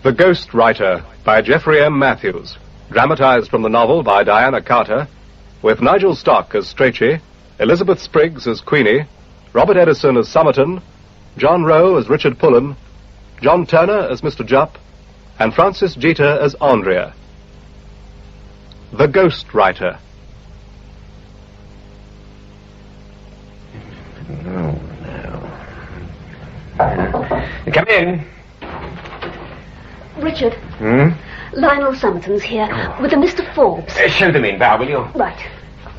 The Ghost Writer by Geoffrey M. Matthews, dramatised from the novel by Diana Carter, with Nigel Stock as Strachey, Elizabeth Spriggs as Queenle, Robert Eddison as Somerton, John Rowe as Richard Pullen, John Turner as Mr. Jupp, and Francis Jeater as Andrea. The Ghost Writer. No. Come in. Richard. Hmm? Lionel Somerton's here, with a Mr. Forbes. Show them in, Val, will you? Right.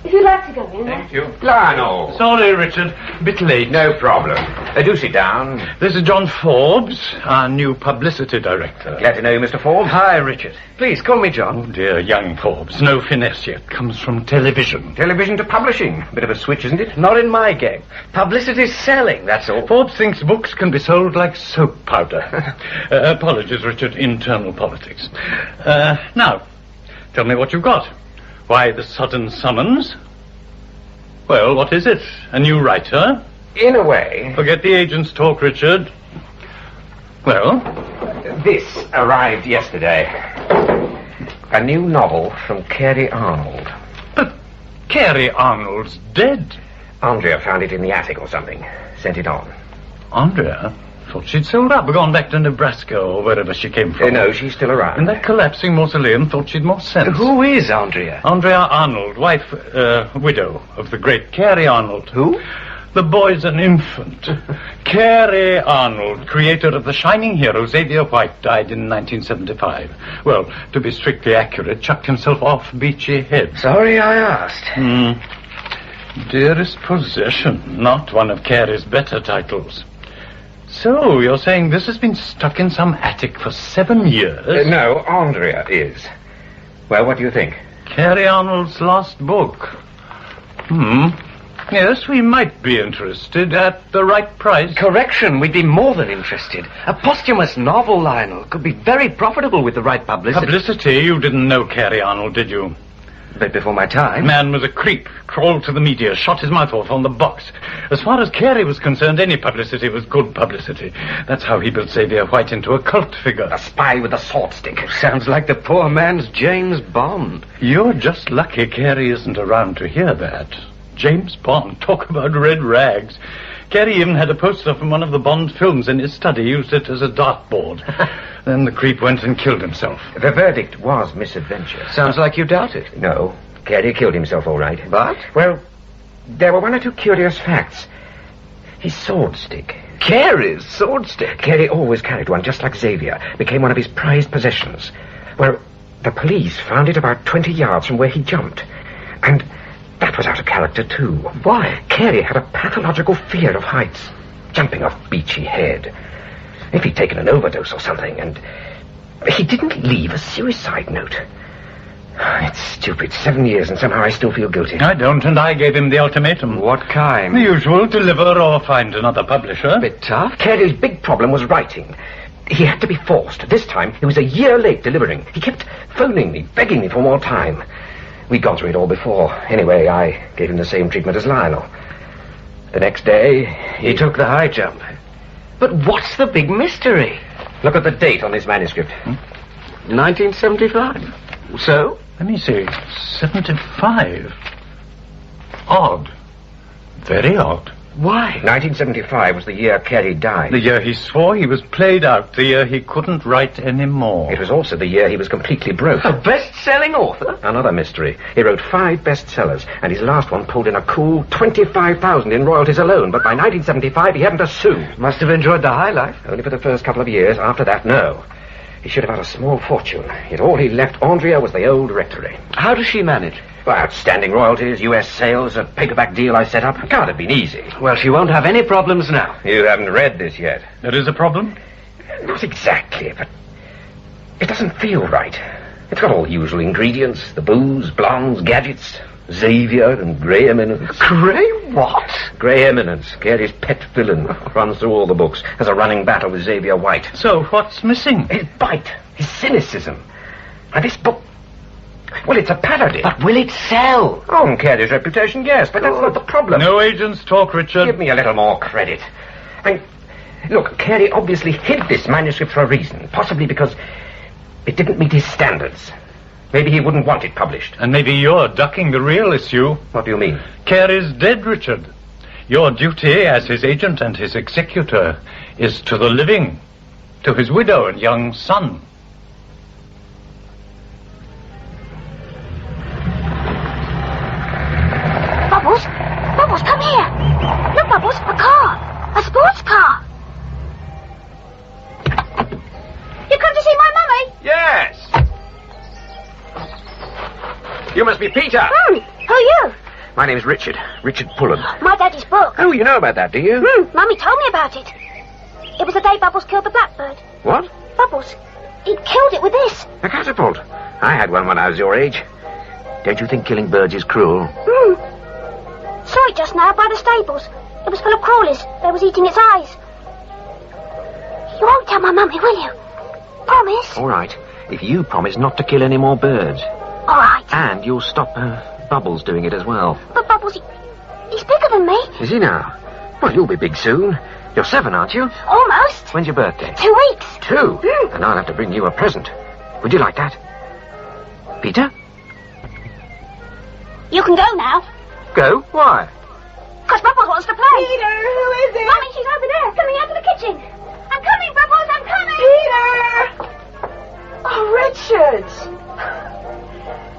If you'd like to go in. Thank you. Lionel. Sorry, Richard. Bit late. No problem. Do sit down. This is John Forbes, our new publicity director. Glad to know you, Mr. Forbes. Hi, Richard. Please, call me John. Oh, dear, young Forbes. No finesse yet. Comes from television. Television to publishing. Bit of a switch, isn't it? Not in my game. Publicity's selling, that's all. Forbes thinks books can be sold like soap powder. Apologies, Richard. Internal politics. Now, tell me what you've got. Why the sudden summons? Well, what is it? A new writer? In a way. Forget the agent's talk, Richard. Well? This arrived yesterday. A new novel from Carey Arnold. But Carey Arnold's dead. Andrea found it in the attic or something. Sent it on. Andrea? Thought she'd sold up, gone back to Nebraska or wherever she came from. No, she's still around. And that collapsing mausoleum thought she'd more sense. Who is Andrea? Andrea Arnold, wife, widow of the great Carey Arnold. Who? The boy's an infant. Carey Arnold, creator of the shining hero Xavier White, died in 1975. Well, to be strictly accurate, chucked himself off Beachy Head. Sorry I asked. Dearest possession, not one of Carey's better titles. So, you're saying this has been stuck in some attic for 7 years? No, Andrea is. Well, what do you think? Carey Arnold's last book. Yes, we might be interested at the right price. Correction, we'd be more than interested. A posthumous novel, Lionel, could be very profitable with the right publicity. Publicity? You didn't know Carey Arnold, did you? A bit before my time. Man was a creep, crawled to the media, shot his mouth off on the box. As far as Carey was concerned, any publicity was good publicity. That's how he built Xavier White into a cult figure. A spy with a sword stick. Sounds like the poor man's James Bond. You're just lucky Carey isn't around to hear that. James Bond, talk about red rags. Carey even had a poster from one of the Bond films in his study, used it as a dartboard. Then the creep went and killed himself. The verdict was misadventure. Sounds like you doubt it. No, Carey killed himself all right. But? Well, there were one or two curious facts. His sword stick. Carey's sword stick? Carey always carried one, just like Xavier. Became one of his prized possessions. Well, the police found it about 20 yards from where he jumped. And that was out of character, too. Why? Carey had a pathological fear of heights. Jumping off Beachy Head. If he'd taken an overdose or something, and he didn't leave a suicide note. It's stupid. 7 years, and somehow I still feel guilty. I don't, and I gave him the ultimatum. What kind? The usual, deliver or find another publisher. Bit tough. Carey's big problem was writing. He had to be forced. This time, he was a year late delivering. He kept phoning me, begging me for more time. We'd gone through it all before. Anyway, I gave him the same treatment as Lionel. The next day, He took the high jump. But what's the big mystery? Look at the date on this manuscript. 1975. So? Let me see. 75. Odd. Very odd. Why? 1975 was the year Carey died. The year he swore he was played out. The year he couldn't write anymore. It was also the year he was completely broke. A best-selling author? Another mystery. He wrote 5 bestsellers, and his last one pulled in a cool $25,000 in royalties alone. But by 1975, he hadn't a sou. Must have enjoyed the high life. Only for the first couple of years. After that, no. He should have had a small fortune. Yet all he left Andrea was the old rectory. How does she manage? Well, outstanding royalties, U.S. sales, a paperback deal I set up. Can't have been easy. Well, she won't have any problems now. You haven't read this yet. There is a problem? Not exactly, but it doesn't feel right. It's got all the usual ingredients. The booze, blondes, gadgets, Xavier and Grey Eminence. Grey what? Grey Eminence, Carey's pet villain. Runs through all the books. Has a running battle with Xavier White. So, what's missing? His bite. His cynicism. And this book... Well, it's a parody. But will it sell? On Carey's reputation, yes, but that's not the problem. No agents talk, Richard. Give me a little more credit. I mean, Look, Carey obviously hid this manuscript for a reason, possibly because it didn't meet his standards. Maybe he wouldn't want it published. And maybe you're ducking the real issue. What do you mean? Carey's dead, Richard. Your duty as his agent and his executor is to the living, to his widow and young son. Bubbles? Bubbles, come here. Look, Bubbles, a car. A sports car. You come to see my mummy? Yes! You must be Peter. Who are you? My name's Richard. Richard Pullen. My daddy's book. Oh, you know about that, do you? Mummy told me about it. It was the day Bubbles killed the blackbird. What? Bubbles, he'd killed it with this. A catapult. I had one when I was your age. Don't you think killing birds is cruel? Saw it just now by the stables. It was full of crawlies. They was eating its eyes. You won't tell my mummy, will you? Promise? All right. If you promise not to kill any more birds. All right. And you'll stop Bubbles doing it as well. But Bubbles, he's bigger than me. Is he now? Well, you'll be big soon. You're 7, aren't you? Almost. When's your birthday? 2 weeks. 2? And I'll have to bring you a present. Would you like that? Peter? You can go now. Go? Why? Because Bubbles wants to play. Peter, who is it? Mummy, she's over there, coming out of the kitchen. I'm coming, Bubbles, I'm coming. Peter! Oh, Richard.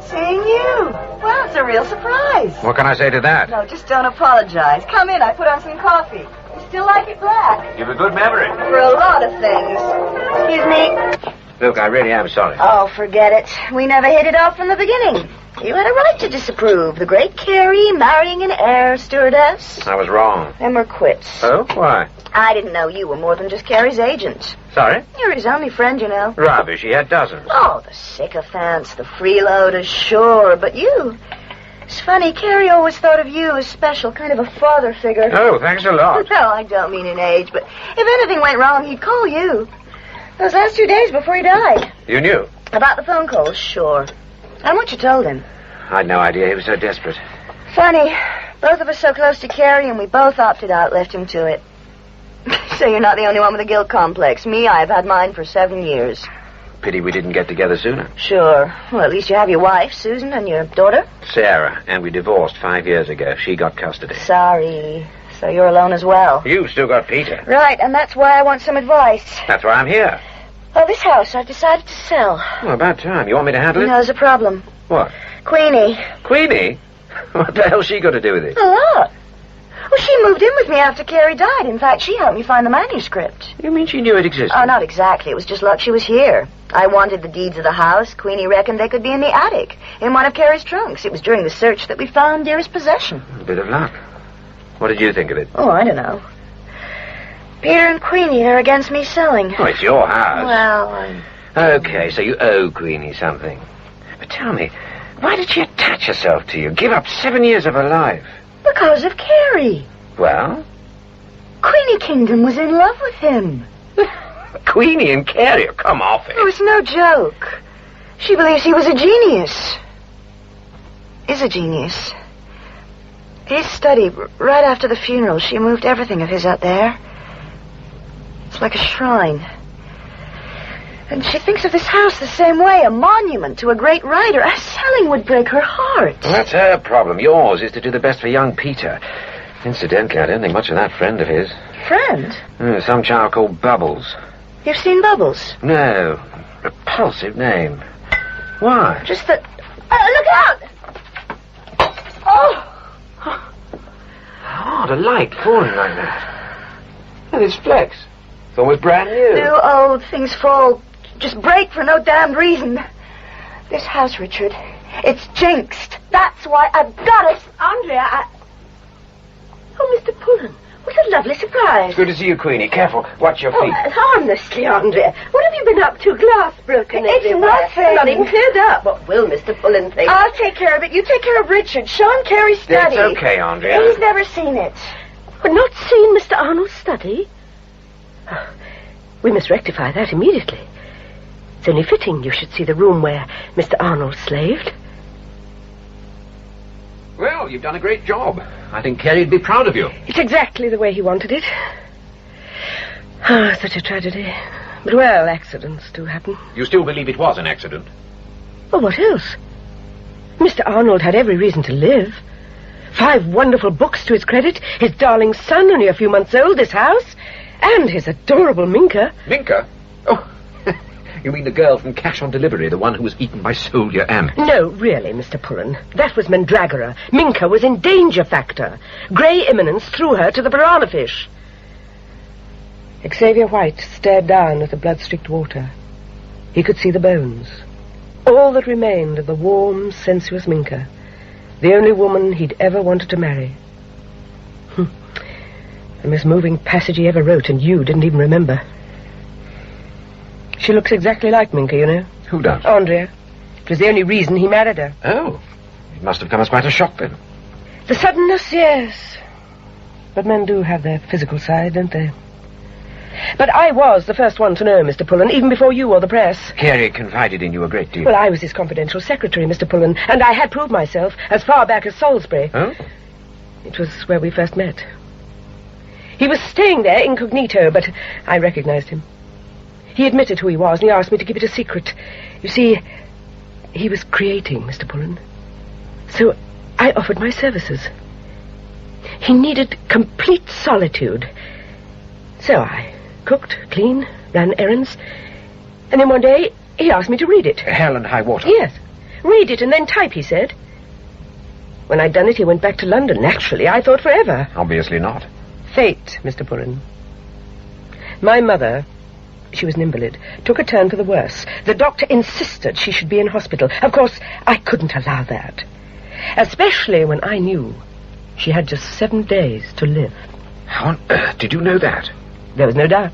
Seeing you. Well, it's a real surprise. What can I say to that? No, just don't apologize. Come in, I put on some coffee. You still like it black? You've a good memory. For a lot of things. Excuse me. Look, I really am sorry. Oh, forget it. We never hit it off from the beginning. You had a right to disapprove. The great Carey marrying an air stewardess. I was wrong. And we're quits. Oh? Why? I didn't know you were more than just Carey's agent. Sorry? You're his only friend, you know. Rubbish, he had dozens. Oh, the sycophants, the freeloaders, sure, but you... It's funny, Carey always thought of you as special, kind of a father figure. Oh, thanks a lot. No, I don't mean in age, but if anything went wrong, he'd call you. Those last 2 days before he died. You knew? About the phone calls, sure. And what you told him. I'd no idea he was so desperate. Funny, both of us so close to Carey, and we both opted out, left him to it. So you're not the only one with a guilt complex. Me, I've had mine for 7 years. Pity we didn't get together sooner. Sure. Well, at least you have your wife, Susan, and your daughter. Sarah, and we divorced 5 years ago. She got custody. Sorry. So you're alone as well. You've still got Peter. Right, and that's why I want some advice. That's why I'm here. Oh, this house I've decided to sell. Oh, about time. You want me to handle it? No, there's a problem. What? Queenie. Queenie? What the hell's she got to do with it? A lot. Well, she moved in with me after Carey died. In fact, she helped me find the manuscript. You mean she knew it existed? Oh, not exactly. It was just luck she was here. I wanted the deeds of the house. Queenie reckoned they could be in the attic, in one of Carey's trunks. It was during the search that we found dearest possession. A bit of luck. What did you think of it? Oh, I don't know. Peter and Queenie, they're against me selling. Oh, it's your house. Well, Okay, so you owe Queenie something. But tell me, why did she attach herself to you? Give up 7 years of her life? because of Carey. Well? Queenie Kingdom was in love with him. Queenie and Carey, come off it. Oh, it's no joke. She believes he was a genius. Is a genius. His study, right after the funeral, she moved everything of his out there. It's like a shrine. And she thinks of this house the same way, a monument to a great writer. A selling would break her heart. Well, that's her problem. Yours is to do the best for young Peter. Incidentally, I don't think much of that friend of his. Friend? Some child called Bubbles. You've seen Bubbles? No. Repulsive name. Why? Just that... look out! Oh! Oh, the light falling like that. And it's flecks. It's almost brand new. New old things fall. Just break for no damned reason. This house, Richard, it's jinxed. That's why I've got it. Andrea, Oh, Mr. Pullen, what a lovely surprise. Good to see you, Queenie. Careful. Watch your feet. Harmlessly, Andrea. What have you been up to? Glass broken It's everywhere. nothing. Not even cleared up. What will Mr. Pullen think? I'll take care of it. You take care of Richard. Show him Carey's study. It's okay, Andrea. He's never seen it. But not seen Mr. Arnold's study? Oh, we must rectify that immediately. It's only fitting you should see the room where Mr. Arnold slaved. Well, you've done a great job. I think Carey'd be proud of you. It's exactly the way he wanted it. Ah, such a tragedy. But, well, accidents do happen. You still believe it was an accident? Well, what else? Mr. Arnold had every reason to live. 5 wonderful books to his credit, his darling son, only a few months old, this house, and his adorable Minka. Minka? Oh, you mean the girl from Cash on Delivery, the one who was eaten by soldier ants? No, really, Mr. Pullen. That was Mandragora. Minka was in danger factor. Grey Eminence threw her to the piranha fish. Xavier White stared down at the blood-streaked water. He could see the bones. All that remained of the warm, sensuous Minka. The only woman he'd ever wanted to marry. The most moving passage he ever wrote, and you didn't even remember. She looks exactly like Minka, you know. Who does? Andrea. It was the only reason he married her. Oh, it must have come as quite a shock then. The suddenness, yes. But men do have their physical side, don't they? But I was the first one to know Mr. Pullen, even before you or the press. Carey confided in you a great deal. Well, I was his confidential secretary, Mr. Pullen, and I had proved myself as far back as Salisbury. Oh? It was where we first met. He was staying there incognito, but I recognized him. He admitted who he was, and he asked me to keep it a secret. You see, he was creating, Mr. Pullen. So I offered my services. He needed complete solitude. So I cooked, cleaned, ran errands, and then one day he asked me to read it. Hell and high water? Yes. Read it and then type, he said. When I'd done it, he went back to London. Naturally, I thought forever. Obviously not. Fate, Mr. Pullen. My mother, she was an invalid, took a turn for the worse. The doctor insisted she should be in hospital. Of course, I couldn't allow that. Especially when I knew she had just 7 days to live. How on earth did you know that? There was no doubt.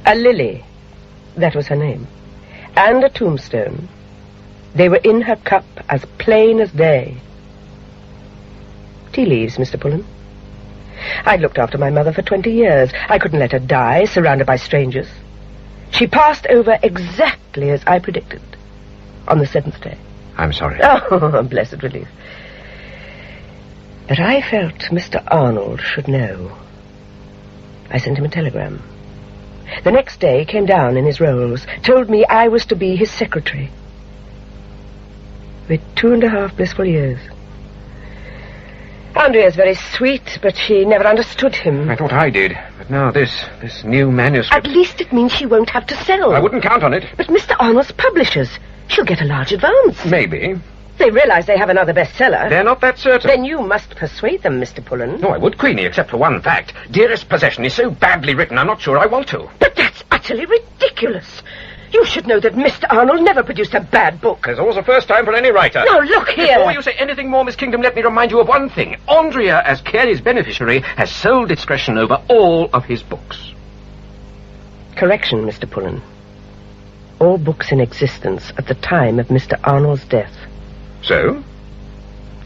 A lily, that was her name, and a tombstone. They were in her cup as plain as day. Tea leaves, Mr. Pullen. I'd looked after my mother for 20 years. I couldn't let her die, surrounded by strangers. She passed over exactly as I predicted, on the 7th day. I'm sorry. Oh, a blessed relief. But I felt Mr. Arnold should know. I sent him a telegram. The next day came down in his rolls, told me I was to be his secretary. We'd 2.5 blissful years. Andrea's very sweet, but she never understood him. I thought I did. But now this new manuscript... At least it means she won't have to sell. I wouldn't count on it. But Mr. Arnold's publishers. She'll get a large advance. Maybe. They realize they have another bestseller. They're not that certain. Then you must persuade them, Mr. Pullen. No, I would, Queenie, except for one fact. Dearest Possession is so badly written, I'm not sure I want to. But that's utterly ridiculous. You should know that Mr. Arnold never produced a bad book. There's always a first time for any writer. Now, look here. Before you say anything more, Miss Kingdom, let me remind you of one thing. Andrea, as Carey's beneficiary, has sole discretion over all of his books. Correction, Mr. Pullen. All books in existence at the time of Mr. Arnold's death. So?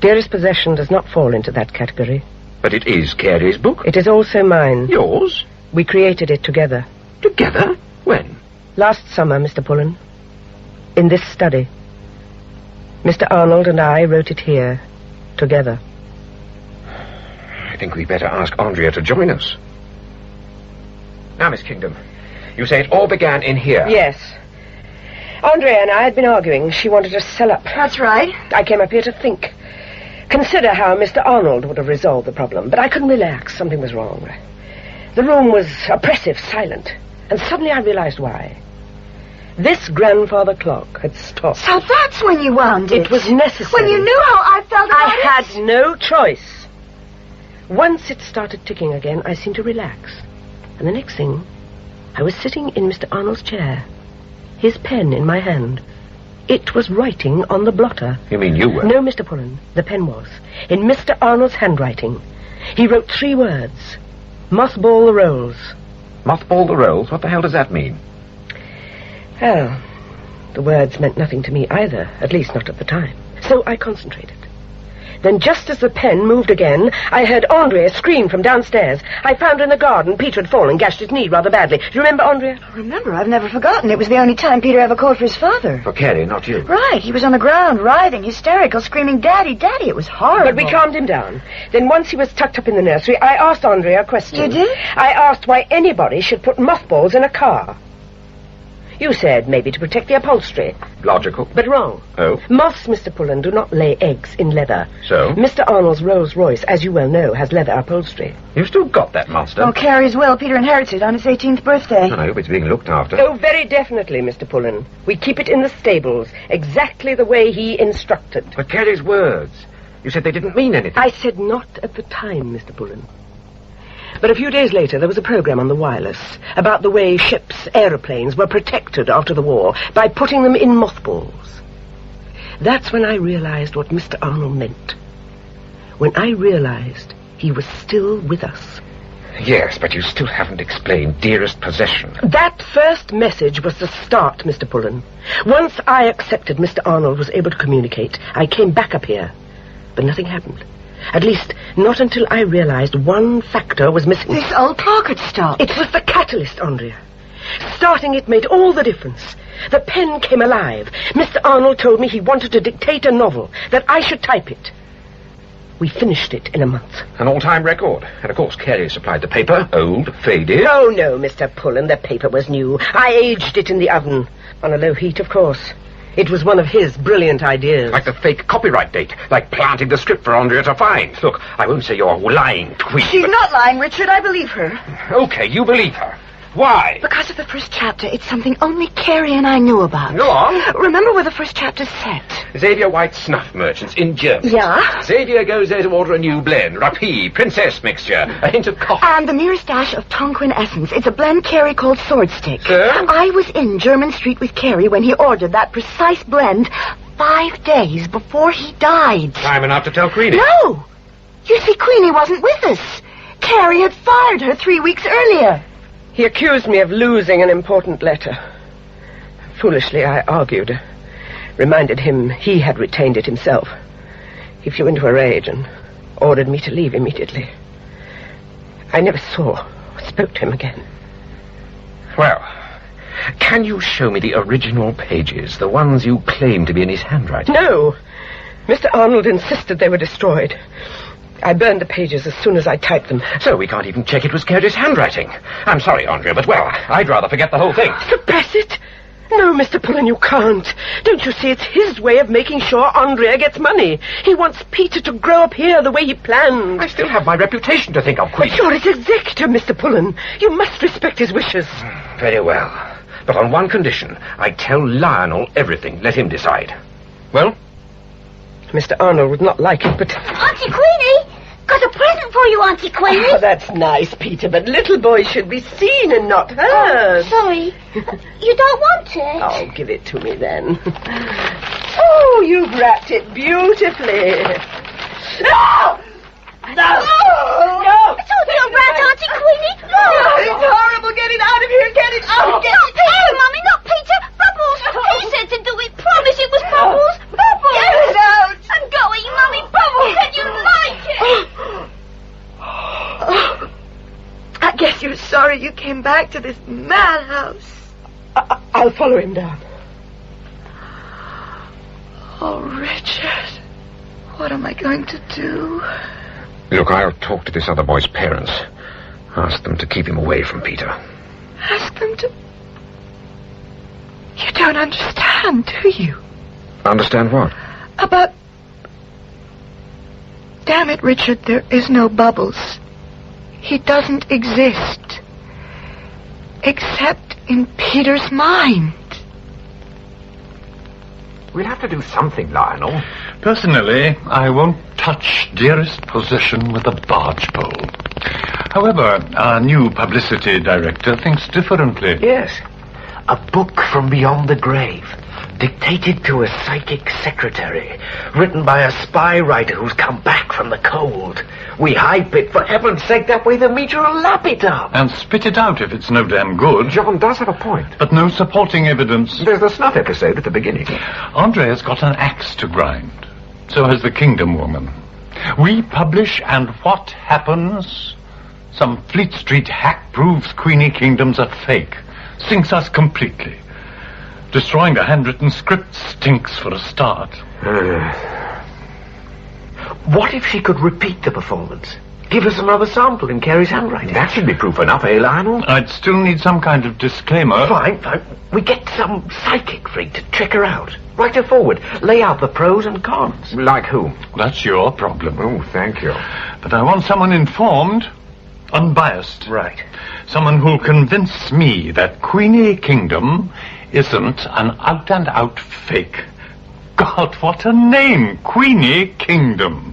Dearest Possession does not fall into that category. But it is Carey's book. It is also mine. Yours? We created it together. Together? When? Last summer, Mr. Pullen. In this study. Mr. Arnold and I wrote it here, together. I think we'd better ask Andrea to join us. Now, Miss Kingdom, you say it all began in here. Yes. Andrea and I had been arguing. She wanted to sell up. That's right. I came up here to think. Consider how Mr. Arnold would have resolved the problem. But I couldn't relax. Something was wrong. The room was oppressive, silent. And suddenly I realized why. This grandfather clock had stopped. So that's when you wound it. It was necessary. When you knew how I felt about it. I had no choice. Once it started ticking again, I seemed to relax. And the next thing, I was sitting in Mr. Arnold's chair, his pen in my hand. It was writing on the blotter. You mean you were? No, Mr. Pullen. The pen was. In Mr. Arnold's handwriting. He wrote 3 words. Mothball the rolls. Mothball the rolls? What the hell does that mean? Well, the words meant nothing to me either, at least not at the time. So I concentrated. Then just as the pen moved again, I heard Andrea scream from downstairs. I found her in the garden. Peter had fallen, gashed his knee rather badly. Do you remember, Andrea? Remember, I've never forgotten. It was the only time Peter ever called for his father. For Carrie, not you. Right, he was on the ground, writhing, hysterical, screaming, Daddy, Daddy. It was horrible. But we calmed him down. Then once he was tucked up in the nursery, I asked Andrea a question. You did? I asked why anybody should put mothballs in a car. You said maybe to protect the upholstery. Logical. But wrong. Oh? Moths, Mr. Pullen, do not lay eggs in leather. So? Mr. Arnold's Rolls Royce, as you well know, has leather upholstery. You've still got that monster. Oh, Carrie's will. Peter inherits it on his 18th birthday. I hope it's being looked after. Oh, very definitely, Mr. Pullen. We keep it in the stables, exactly the way he instructed. But Carrie's words. You said they didn't mean anything. I said not at the time, Mr. Pullen. But a few days later, there was a program on the wireless about the way ships, aeroplanes, were protected after the war by putting them in mothballs. That's when I realized what Mr. Arnold meant. When I realized he was still with us. Yes, but you still haven't explained dearest possession. That first message was the start, Mr. Pullen. Once I accepted Mr. Arnold was able to communicate, I came back up here. But nothing happened. At least, not until I realized one factor was missing. This old clock had stopped. It was the catalyst, Andrea. Starting it made all the difference. The pen came alive. Mr. Arnold told me he wanted to dictate a novel, that I should type it. We finished it in a month. An all-time record. And of course, Carrie supplied the paper. Old, faded. Oh, no, Mr. Pullen, the paper was new. I aged it in the oven. On a low heat, of course. It was one of his brilliant ideas. Like the fake copyright date. Like planting the script for Andrea to find. Look, I won't say you're lying, Tweed. She's not lying, Richard. I believe her. Okay, you believe her. Why? Because of the first chapter, it's something only Carrie and I knew about. Go on. Remember where the first chapter's set? Xavier White's snuff merchants in Germany. Yeah? Xavier goes there to order a new blend. Rapide, princess mixture, a hint of coffee. And the merest dash of Tonquin essence. It's a blend Carrie called Sword Stick. Sir? I was in German Street with Carrie when he ordered that precise blend 5 days before he died. Time enough to tell Queenle. No! You see, Queenie wasn't with us. Carrie had fired her 3 weeks earlier. He accused me of losing an important letter. Foolishly, I argued. Reminded him he had retained it himself. He flew into a rage and ordered me to leave immediately. I never saw or spoke to him again. Well, can you show me the original pages, the ones you claim to be in his handwriting? No! Mr. Arnold insisted they were destroyed. I burned the pages as soon as I typed them. So we can't even check it was Carrie's handwriting. I'm sorry, Andrea, but, well, I'd rather forget the whole thing. Suppress it? No, Mr. Pullen, you can't. Don't you see, it's his way of making sure Andrea gets money. He wants Peter to grow up here the way he planned. I still have my reputation to think of, Queen. But you're his executor, Mr. Pullen. You must respect his wishes. Very well. But on one condition. I tell Lionel everything. Let him decide. Well? Mr. Arnold would not like it, but... Auntie Queenie! Got a present for you, Auntie Queenie. Oh, that's nice, Peter, but little boys should be seen and not heard. Oh, sorry. You don't want it? Oh, give it to me, then. Oh, you've wrapped it beautifully. No! No! No! Don't be a rat, Auntie Queenie. No! It's horrible. Get it out of here. Get it out. Get Not it Peter, out. Mummy, not Peter. Bubbles. He said to do it. Promise it was Bubbles. Bubbles. Get it out. I'm going, Mummy. Bubbles said you like it. I guess you're sorry you came back to this madhouse. I'll follow him down. Oh, Richard. What am I going to do? Look, I'll talk to this other boy's parents. Ask them to keep him away from Peter. Ask them to... You don't understand, do you? Understand what? About... Damn it, Richard, there is no Bubbles. He doesn't exist. Except in Peter's mind. We'll have to do something, Lionel. Personally, I won't touch dearest possession with a barge pole. However, our new publicity director thinks differently. Yes. A book from beyond the grave. Dictated to a psychic secretary. Written by a spy writer who's come back from the cold. We hype it, for heaven's sake, that way the media will lap it up. And spit it out if it's no damn good. John does have a point. But no supporting evidence. There's the snuff episode at the beginning. Andrea's got an axe to grind. So has the Kingdom woman. We publish, and what happens? Some Fleet Street hack proves Queenie Kingdom's a fake. Sinks us completely. Destroying the handwritten script stinks for a start. What if she could repeat the performance? Give us another sample in Carey's handwriting. That should be proof enough, eh, Lionel? I'd still need some kind of disclaimer. Fine. We get some psychic freak to check her out. Write her forward. Lay out the pros and cons. Like whom? That's your problem. Oh, thank you. But I want someone informed, unbiased. Right. Someone who'll convince me that Queenie Kingdom isn't an out-and-out fake. God, what a name! Queenie Kingdom.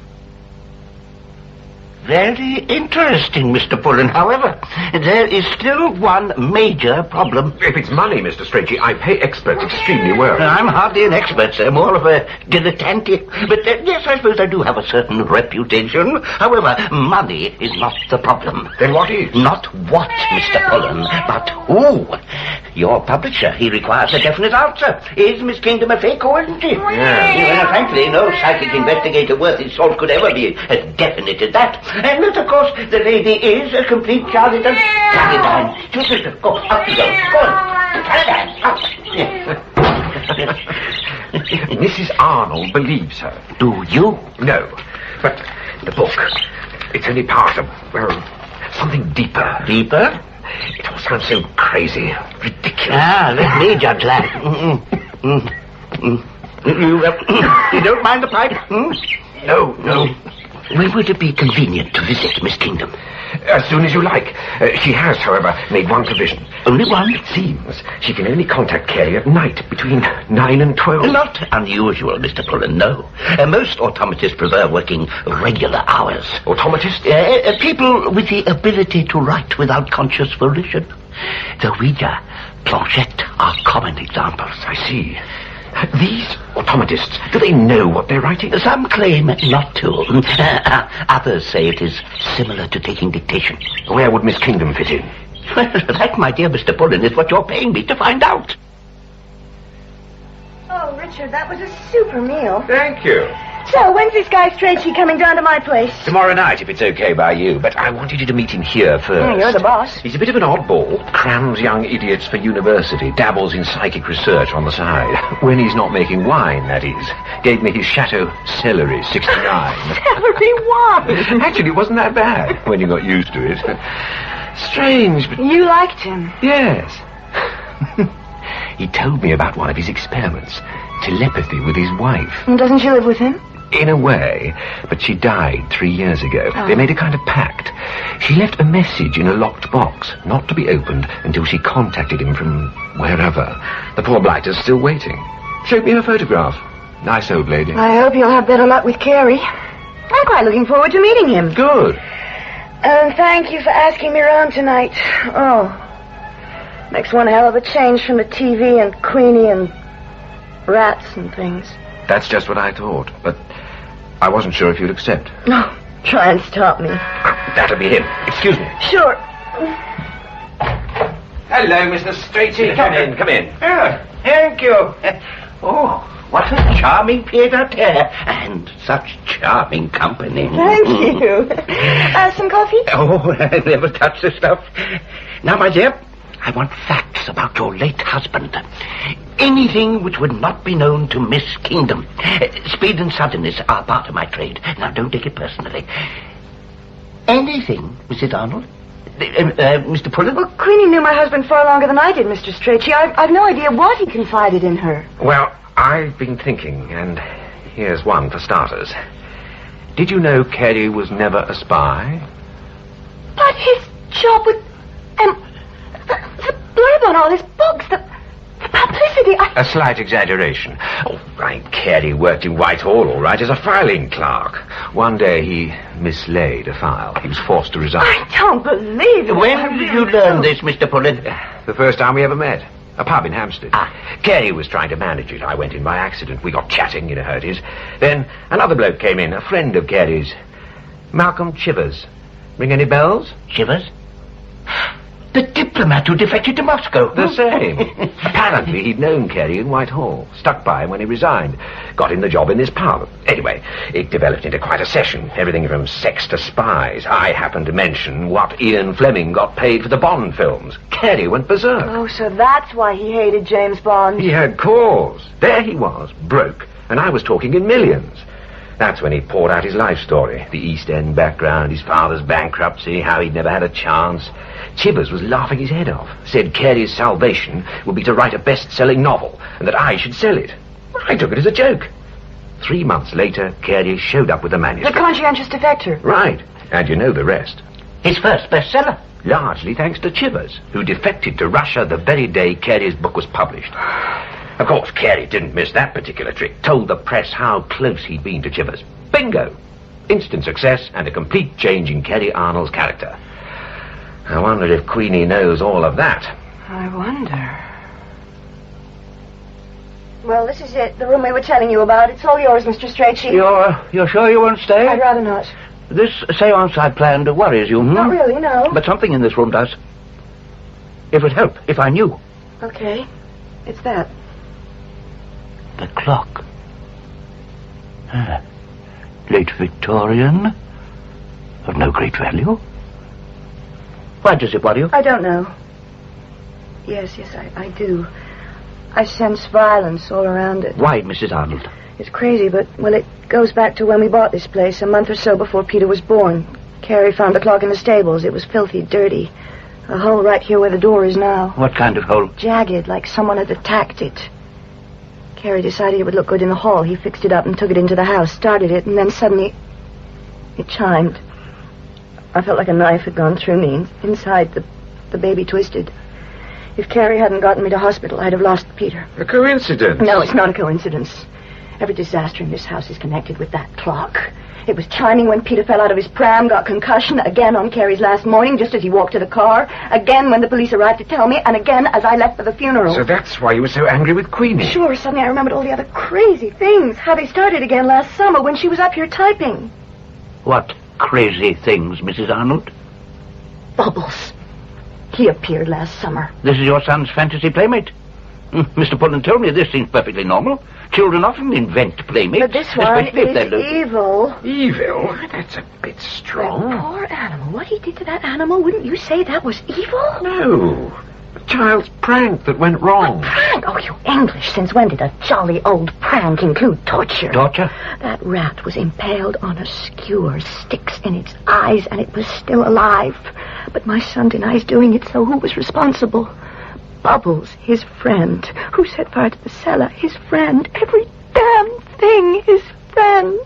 Very interesting, Mr. Pullen. However, there is still one major problem. If it's money, Mr. Strachey, I pay experts extremely well. I'm hardly an expert, sir, more of a dilettante. But yes, I suppose I do have a certain reputation. However, money is not the problem. Then what is? Not what, Mr. Pullen, but who. Your publisher, he requires a definite answer. Is Miss Kingdom a fake or isn't she? Yeah. Well, frankly, no psychic investigator worth his salt could ever be as definite as that. And of course, the lady is a complete charlatan. Caroline, go, up you go. Go on. Caroline, out. Mrs. Arnold believes her. Do you? No. But the book, it's only part of, well, something deeper. Deeper? It all sounds so crazy, ridiculous. Let me judge that. You don't mind the pipe? No. When would it be convenient to visit Miss Kingdom? As soon as you like. She has, however, made one provision. Only one? It seems she can only contact Carey at night between 9 and 12. Not unusual, Mr. Pullen, no. Most automatists prefer working regular hours. Automatists? People with the ability to write without conscious volition. The Ouija, planchette are common examples. I see. These automatists, do they know what they're writing? Some claim not to. Others say it is similar to taking dictation. Where would Miss Kingdom fit in? Well, that, my dear Mr. Pullen, is what you're paying me to find out. Oh, Richard, that was a super meal. Thank you. So, when's this guy Strachey coming down to my place? Tomorrow night, if it's okay by you, but I wanted you to meet him here first. You're the boss. He's a bit of an oddball. Crams young idiots for university, dabbles in psychic research on the side. When he's not making wine, that is. Gave me his Chateau Celery, 69. Celery wine? Actually, it wasn't that bad when you got used to it. Strange, but... You liked him? Yes. He told me about one of his experiments. Telepathy with his wife. And doesn't she live with him? In a way, but she died 3 years ago. Oh. They made a kind of pact. She left a message in a locked box, not to be opened until she contacted him from wherever. The poor blighter's still waiting. Showed me her photograph. Nice old lady. I hope you'll have better luck with Carey. I'm quite looking forward to meeting him. Good. And thank you for asking me around tonight. Oh, makes one hell of a change from the TV and Queenie and rats and things. That's just what I thought, but I wasn't sure if you'd accept. No, try and stop me. That'll be him. Excuse me. Sure. Hello, Mr. Strachey. Come in. Oh, thank you. Oh, what a charming pied-à-terre, and such charming company. Thank you. Some coffee? Oh, I never touch the stuff. Now, my dear, I want facts about your late husband. Anything which would not be known to Miss Kingdom. Speed and suddenness are part of my trade. Now, don't take it personally. Anything, Mrs. Arnold? Mr. Pullen? Well, Queenie knew my husband far longer than I did, Mr. Strachey. I've no idea what he confided in her. Well, I've been thinking, and here's one for starters. Did you know Carey was never a spy? But his job with... the blurb on all his books, the publicity, A slight exaggeration. Oh, right, Carey worked in Whitehall, all right, as a filing clerk. One day he mislaid a file. He was forced to resign. I don't believe it. When did you learn this, Mr. Pullen? The first time we ever met. A pub in Hampstead. Carey was trying to manage it. I went in by accident. We got chatting, you know how it is. Then another bloke came in, a friend of Carey's. Malcolm Chivers. Ring any bells? Chivers? The diplomat who defected to Moscow. The same. Apparently he'd known Carey in Whitehall, stuck by him when he resigned, got him the job in this pub. Anyway, it developed into quite a session, everything from sex to spies. I happened to mention what Ian Fleming got paid for the Bond films. Carey went berserk. Oh, so that's why he hated James Bond. He had cause. There he was, broke, and I was talking in millions. That's when he poured out his life story. The East End background, his father's bankruptcy, how he'd never had a chance. Chivers was laughing his head off. Said Carey's salvation would be to write a best-selling novel, and that I should sell it. I took it as a joke. 3 months later, Carey showed up with the manuscript. The conscientious defector. Right. And you know the rest. His first bestseller. Largely thanks to Chivers, who defected to Russia the very day Carey's book was published. Of course, Carey didn't miss that particular trick. Told the press how close he'd been to Chivers. Bingo! Instant success and a complete change in Carey Arnold's character. I wonder if Queenie knows all of that. I wonder. Well, this is it. The room we were telling you about. It's all yours, Mr. Strachey. You're sure you won't stay? I'd rather not. This seance I planned worries you, hmm? Not really, no. But something in this room does. It would help if I knew. Okay. It's that. The clock. Late Victorian. Of no great value. Why does it worry you? I don't know. Yes, I do. I sense violence all around it. Why, Mrs. Arnold? It's crazy, but, well, it goes back to when we bought this place, a month or so before Peter was born. Carey found the clock in the stables. It was filthy, dirty. A hole right here where the door is now. What kind of hole? Jagged, like someone had attacked it. Carey decided it would look good in the hall. He fixed it up and took it into the house, started it, and then suddenly it chimed. I felt like a knife had gone through me. Inside, the baby twisted. If Carey hadn't gotten me to hospital, I'd have lost Peter. A coincidence? No, it's not a coincidence. Every disaster in this house is connected with that clock. It was chiming when Peter fell out of his pram, got concussion, again on Carey's last morning, just as he walked to the car, again when the police arrived to tell me, and again as I left for the funeral. So that's why you were so angry with Queenie? Sure, suddenly I remembered all the other crazy things, how they started again last summer when she was up here typing. What crazy things, Mrs. Arnold? Bubbles. He appeared last summer. This is your son's fantasy playmate? Mr. Pullen told me this seems perfectly normal. Children often invent playmates. But this one especially if they're is evil. Evil? That's a bit That strong. poor animal. What he did to that animal, wouldn't you say that was evil? No. A child's prank that went wrong. Prank? Oh, you English. Since when did a jolly old prank include torture? Torture? That rat was impaled on a skewer, sticks in its eyes, and it was still alive. But my son denies doing it, so who was responsible? Bubbles, his friend, who set fire to the cellar, his friend. Every damn thing, his friend.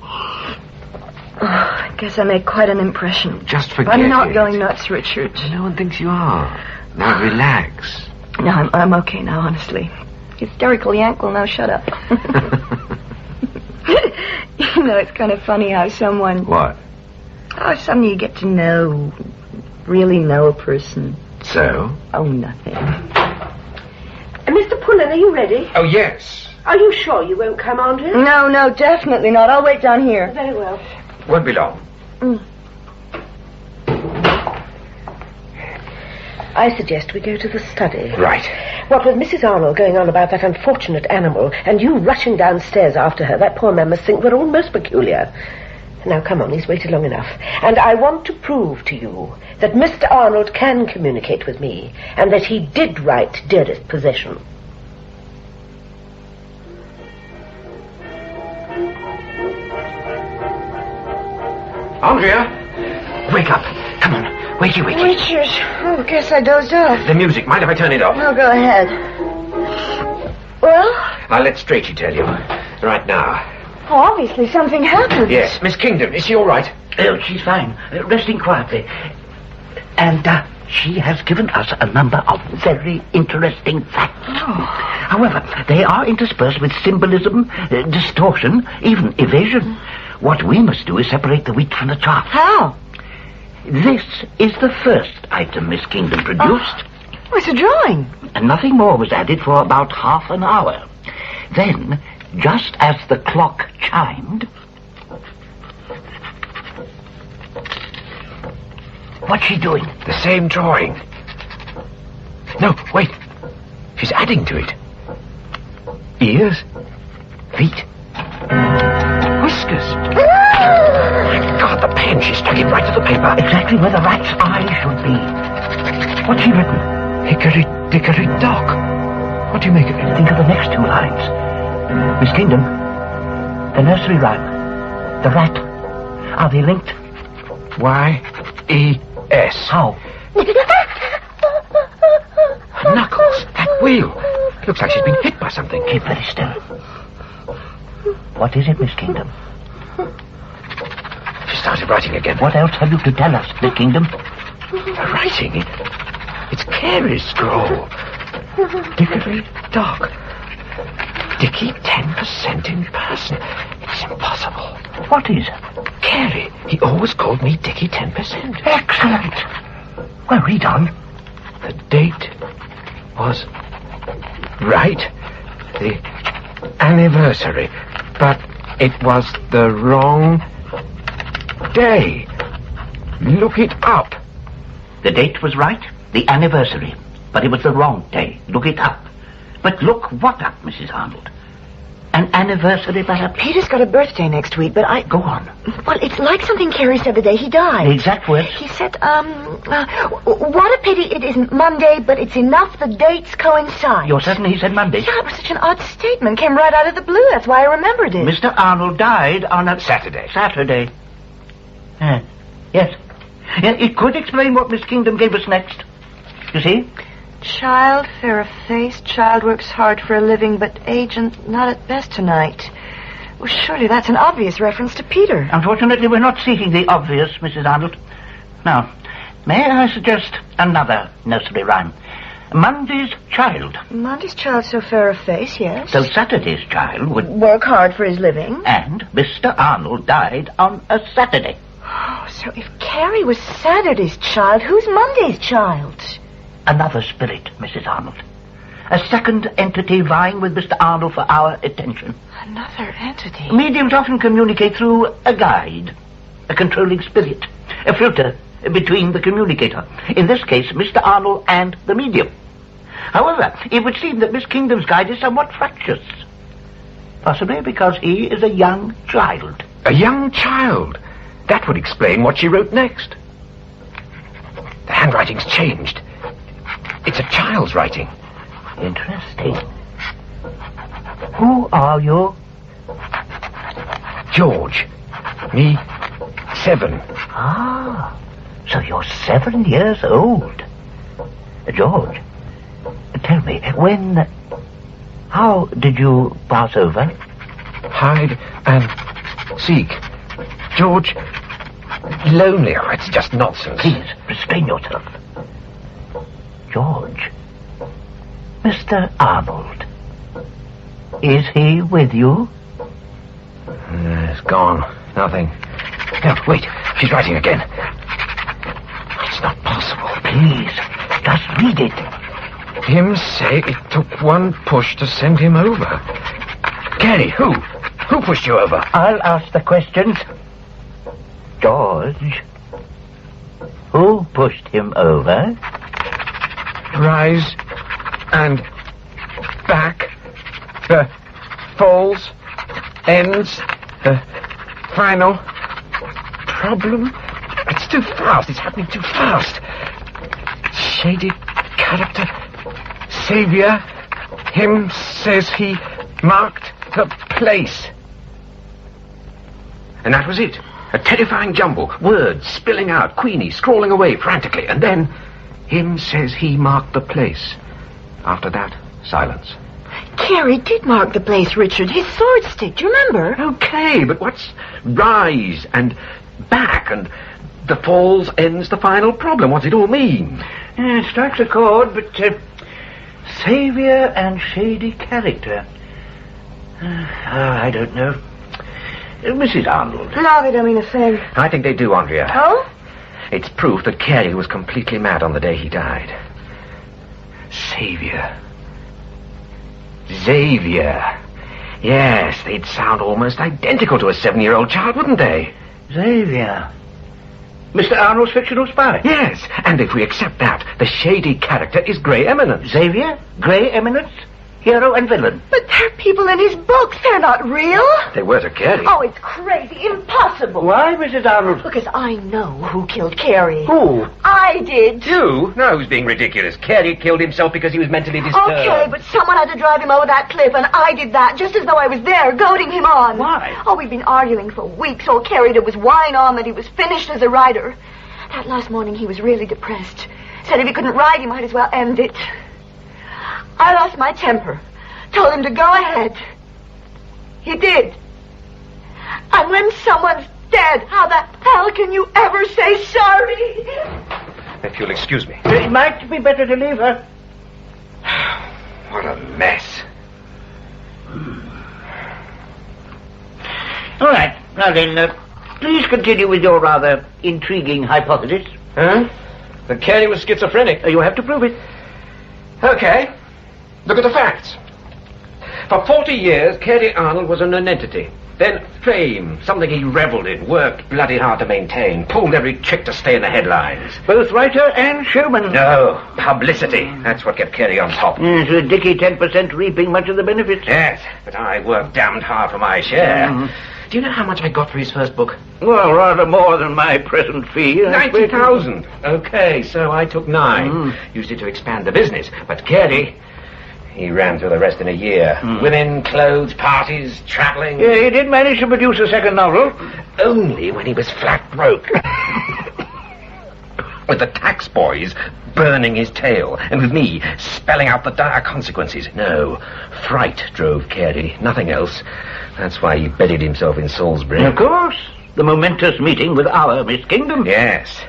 Oh, I guess I made quite an impression. Just forget I'm not it. going nuts, Richard. No one thinks you are. Now relax. No, I'm okay now, honestly. Hysterical Yankel, now shut up. You know, it's kind of funny how someone... What? How suddenly you get to know... really know a person. So? Oh, nothing. Mr. Pullen, are you ready? Oh, yes. Are you sure you won't come, Andrea? No, definitely not. I'll wait down here. Very well. Won't be long. I suggest we go to the study. Right. What with Mrs. Arnold going on about that unfortunate animal, and you rushing downstairs after her, that poor man must think we're all most peculiar. Now, come on, he's waited long enough. And I want to prove to you that Mr. Arnold can communicate with me, and that he did write Dearest Possession. Andrea, wake up. Come on. Wakey. Richard, oh, guess I dozed off. The music. Mind if I turn it off? Oh, go ahead. Well? I'll let Strachey tell you. Right now. Oh, obviously something happened. Yes, Miss Kingdom. Is she all right? Oh, she's fine. Resting quietly. And, she has given us a number of very interesting facts. Oh. However, they are interspersed with symbolism, distortion, even evasion. What we must do is separate the wheat from the chaff. How? This is the first item Miss Kingdom produced. Oh, it's a drawing. And nothing more was added for about half an hour. Then, just as the clock chimed... What's she doing? The same drawing. No, wait. She's adding to it. Ears, feet, whiskers. My God, the pen. She stuck it right to the paper. Exactly where the rat's eye should be. What's she written? Hickory dickory dock. What do you make of it? Think of the next 2 lines. Miss Kingdom, the nursery rhyme, the rat. Are they linked? Y-E-S. How? Knuckles, that wheel. Looks like she's been hit by something. Keep very still. What is it, Miss Kingdom? She started writing again. What else have you to tell us, Miss Kingdom? Writing? It's Carey's scroll. Dickory dock. Dicky 10% in person. It's impossible. What is? Carey. He always called me Dicky 10%. Excellent. Well, read on. The date was right. The anniversary. But it was the wrong day. Look it up. The date was right, the anniversary. But it was the wrong day. Look it up. But look what up, Mrs. Arnold? An anniversary, perhaps? Peter's got a birthday next week, but I... Go on. Well, it's like something Carey said the day he died. The exact words? He said, what a pity it isn't Monday, but it's enough the dates coincide. You're certain he said Monday? Yeah, it was such an odd statement. Came right out of the blue. That's why I remembered it. Mr. Arnold died on a... Saturday. Saturday. Yes. Yeah, it could explain what Miss Kingdom gave us next. You see? Child, fair of face, child works hard for a living, but agent not at best tonight. Well, surely that's an obvious reference to Peter. Unfortunately, we're not seeking the obvious, Mrs. Arnold. Now, may I suggest another nursery rhyme? Monday's child. Monday's child so fair of face, yes. So Saturday's child would... Work hard for his living. And Mr. Arnold died on a Saturday. Oh, so if Carey was Saturday's child, who's Monday's child? Another spirit, Mrs. Arnold. A second entity vying with Mr. Arnold for our attention. Another entity? Mediums often communicate through a guide, a controlling spirit, a filter between the communicator. In this case, Mr. Arnold and the medium. However, it would seem that Miss Kingdom's guide is somewhat fractious. Possibly because he is a young child. A young child? That would explain what she wrote next. The handwriting's changed. It's a child's writing. Interesting. Who are you? George. Me, 7. Ah, so you're 7 years old. George, tell me, how did you pass over? Hide and seek. George, lonely. Oh, it's just nonsense. Please, restrain yourself. George, Mr. Arnold, is he with you? It's gone. Nothing. No, wait. She's writing again. It's not possible. Please, just read it. Him say it took one push to send him over. Carey, who? Who pushed you over? I'll ask the questions. George, who pushed him over? Rise and back. The falls, ends, the final problem. It's too fast. It's happening too fast. Shaded character. Savior. Him says he marked the place. And that was it. A terrifying jumble. Words spilling out. Queenie scrawling away frantically. And then... him says he marked the place. After that, silence. Carey did mark the place, Richard. His sword stick, do you remember? Okay, but what's rise and back and the falls ends the final problem? What's it all mean? It strikes a chord, but Saviour and shady character. I don't know. Mrs. Arnold. No, they don't mean a thing. I think they do, Andrea. Oh? It's proof that Carey was completely mad on the day he died. Saviour. Xavier. Yes, they'd sound almost identical to a 7-year-old child, wouldn't they? Xavier. Mr. Arnold's fictional spy? Yes, and if we accept that, the shady character is Grey Eminence. Xavier? Grey Eminence? Hero and villain? But they're people in his books. They're not real. They were to Carey. Oh, it's crazy. Impossible. Why, Mrs. Arnold? Because I know who killed Carey. Who? I did. You? No, who's being ridiculous? Carey killed himself because he was mentally disturbed. Okay, but someone had to drive him over that cliff, and I did that, just as though I was there, goading him on. Why? Oh, we'd been arguing for weeks. All Carey did was whine on that he was finished as a writer. That last morning he was really depressed. Said if he couldn't write, he might as well end it. I lost my temper. Told him to go ahead. He did. And when someone's dead, how the hell can you ever say sorry? If you'll excuse me. It might be better to leave her. What a mess. All right. Now then, please continue with your rather intriguing hypothesis. Huh? That Carey was schizophrenic. You have to prove it. Okay. Look at the facts. For 40 years, Carey Arnold was a nonentity. Then fame, something he revelled in, worked bloody hard to maintain, pulled every trick to stay in the headlines. Both writer and showman. No, publicity. That's what kept Carey on top. Yes, with Dickie 10% reaping much of the benefits. Yes, but I worked damned hard for my share. Do you know how much I got for his first book? Well, rather more than my present fee. 90,000. Okay, so I took 9. Used it to expand the business. But Carey, he ran through the rest in a year. Women, clothes, parties, travelling. Yeah, he did manage to produce a second novel. Only when he was flat broke. With the tax boys burning his tail, and with me spelling out the dire consequences. No, fright drove Carey, nothing else. That's why he bedded himself in Salisbury. Of course. The momentous meeting with our Miss Kingdom. Yes.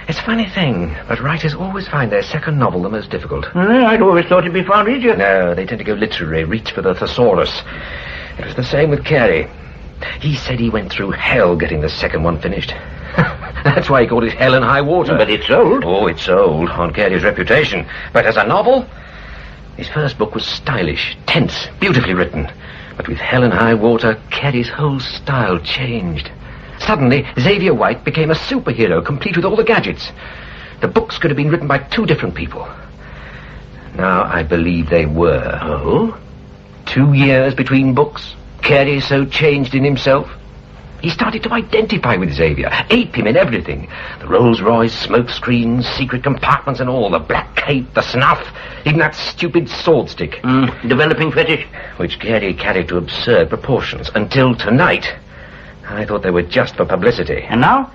It's a funny thing, but writers always find their second novel the most difficult. I'd always thought it'd be far easier. No, they tend to go literary, reach for the thesaurus. It was the same with Carey. He said he went through hell getting the second one finished. That's why he called it Hell and High Water. But it sold. Oh, it sold, on Carey's reputation. But as a novel, his first book was stylish, tense, beautifully written. But with Hell and High Water, Carey's whole style changed. Suddenly, Xavier White became a superhero, complete with all the gadgets. The books could have been written by 2 different people. Now I believe they were. Oh? 2 years between books. Carey so changed in himself. He started to identify with Xavier, ape him in everything. The Rolls-Royce, smoke screens, secret compartments and all, the black cape, the snuff, even that stupid sword stick. Developing fetish. Which Carey carried to absurd proportions, until tonight I thought they were just for publicity. And now?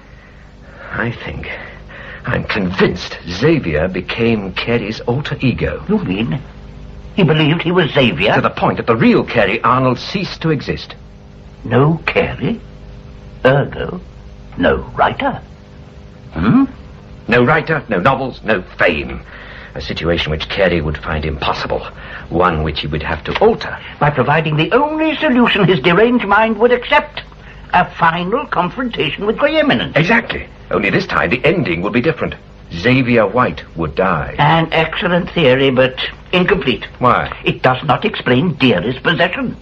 I'm convinced Xavier became Carey's alter ego. You mean he believed he was Xavier? To the point that the real Carey Arnold ceased to exist. No Carey? Ergo, no writer? No writer, no novels, no fame. A situation which Carey would find impossible. One which he would have to alter. By providing the only solution his deranged mind would accept. A final confrontation with Grey Eminence. Exactly. Only this time the ending would be different. Xavier White would die. An excellent theory, but incomplete. Why? It does not explain Dearest's possession.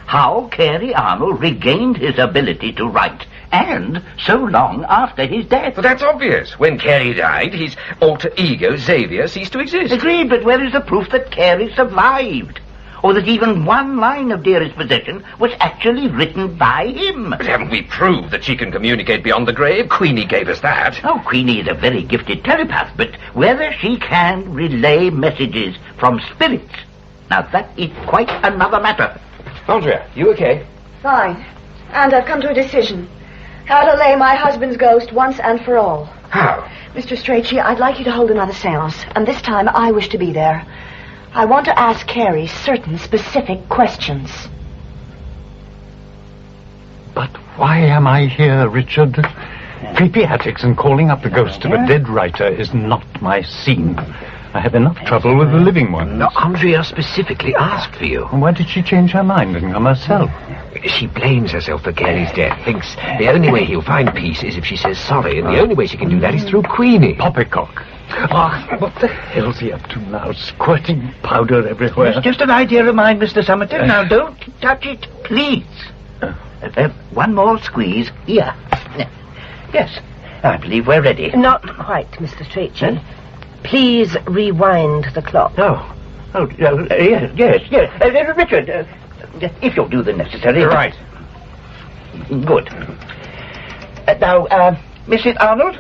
How Carey Arnold regained his ability to write, and so long after his death. Well, that's obvious. When Carey died, his alter ego, Xavier, ceased to exist. Agreed, but where is the proof that Carey survived? Or that even one line of Dearest's possession was actually written by him? But haven't we proved that she can communicate beyond the grave? Queenie gave us that. Oh, Queenie is a very gifted telepath, but whether she can relay messages from spirits, now that is quite another matter. Andrea, you okay? Fine. And I've come to a decision. How to lay my husband's ghost once and for all. How? Mr. Strachey, I'd like you to hold another seance, and this time I wish to be there. I want to ask Carey certain specific questions. But why am I here, Richard? Creepy attics and calling up the ghost of a dead writer is not my scene. I have enough trouble with the living ones. No, Andrea specifically asked for you. And why did she change her mind and come herself? She blames herself for Carey's death, thinks the only way he'll find peace is if she says sorry, and the only way she can do that is through Queenie. Poppycock. Oh, what the hell's he up to now? Squirting powder everywhere. It's just an idea of mine, Mr. Somerton. Now, don't touch it, please. One more squeeze. Here. Yes. I believe we're ready. Not quite, Mr. Strachey. Then? Please rewind the clock. Yes. Richard, if you'll do the necessary... Right. Good. Now, Mrs. Arnold,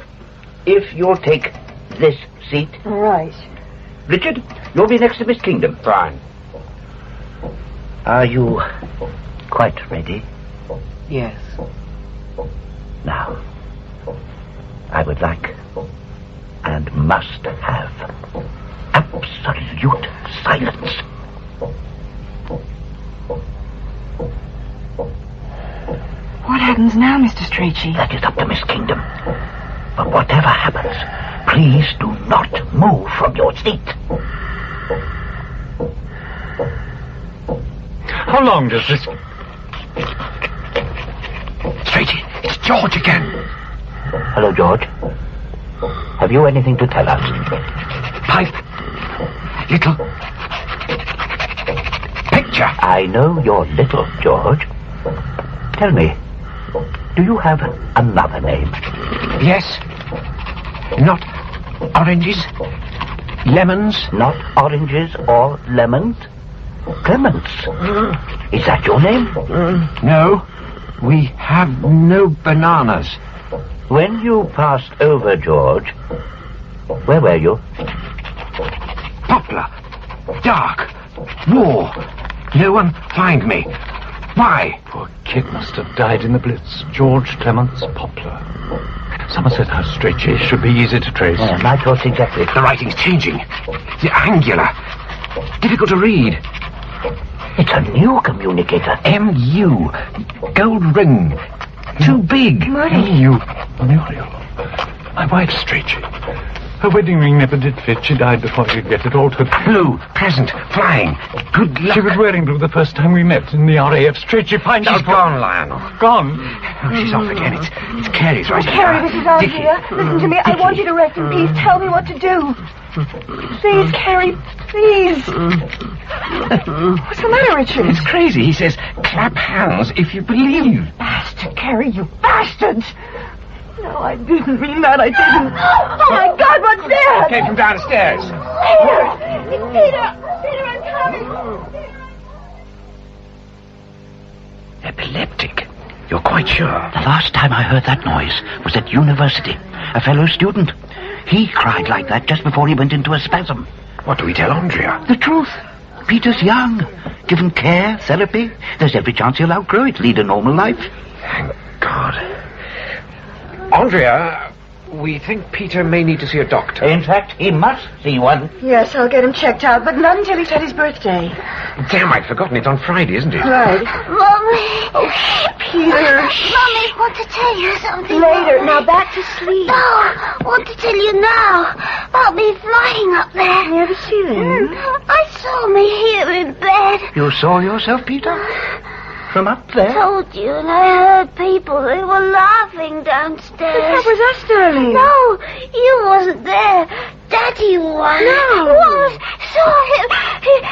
if you'll take this seat. Right. Richard, you'll be next to Miss Kingdom. Fine. Are you quite ready? Yes. Now, I would like and must have absolute silence. What happens now, Mr. Strachey? That is up to Miss Kingdom. But whatever happens, please do not move from your seat. How long does this... Strachey, it's George again. Hello, George. Have you anything to tell us? Pipe. Little. Picture. I know you're little, George. Tell me, do you have another name? Yes. Not oranges. Lemons. Not oranges or lemons? Clements. Is that your name? No. We have no bananas. When you passed over, George, where were you? Poplar. Dark. War. No one find me. Why? Poor kid must have died in the Blitz. George Clements Poplar. Somerset House, Strachey, should be easy to trace. My thoughts exactly. The writing's changing. The angular. Difficult to read. It's a new communicator. M.U. Gold ring. Too big. You, Muriel. My wife, Strachey. Her wedding ring never did fit. She died before she could get it altered. Blue. Present. Flying. Good luck. She was wearing blue the first time we met in the RAF. Strachey, find out... She's gone, Lionel. Gone? Oh, she's off again. It's Carey's writing. Carey, this is Andrea. Listen to me. I want you to rest in peace. Tell me what to do. Please, Carey, please. What's the matter, Richard? It's crazy. He says, clap hands if you believe. Bastard, Carey, you bastard! No, I didn't mean that. I didn't. Oh, my God, what's that? Came from downstairs. Peter! It's Peter! Peter, I'm coming! Epileptic. You're quite sure? The last time I heard that noise was at university. A fellow student. He cried like that just before he went into a spasm. What do we tell Andrea? The truth. Peter's young. Given care, therapy. There's every chance he'll outgrow it, lead a normal life. Thank God. Andrea, we think Peter may need to see a doctor. In fact, he must see one. Yes, I'll get him checked out, but not until he's had his birthday. Damn, I'd forgotten. It's on Friday, isn't it? Right. Mommy. Oh, Peter. Mommy, I want to tell you something. Later. Now back to sleep. No, I want to tell you now about me flying up there. Near the ceiling. I saw me here in bed. You saw yourself, Peter? From up there? Told you, and I heard people. They were laughing downstairs. That was us, darling. No, you wasn't there. Daddy was. No. Was. Saw him.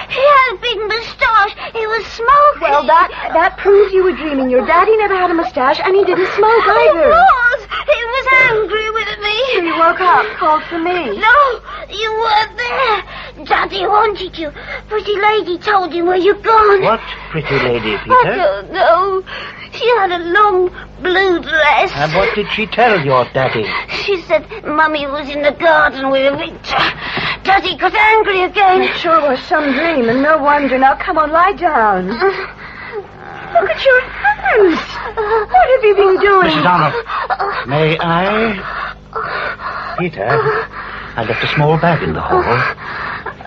He had a big moustache. He was smoking. Well, that proves you were dreaming. Your daddy never had a mustache, and he didn't smoke either. He was angry with me. So you woke up, called for me. No, you weren't there. Daddy wanted you. Pretty lady told him where you'd gone. What pretty lady, I Peter? don't know. She had a long blue dress. And what did she tell your daddy? She said Mummy was in the garden with Victor. Daddy got angry again. It sure was some dream, and no wonder. Now, come on, lie down. Look at your hands. What have you been doing? Mrs. Arnold, may I? Peter, I left a small bag in the hall.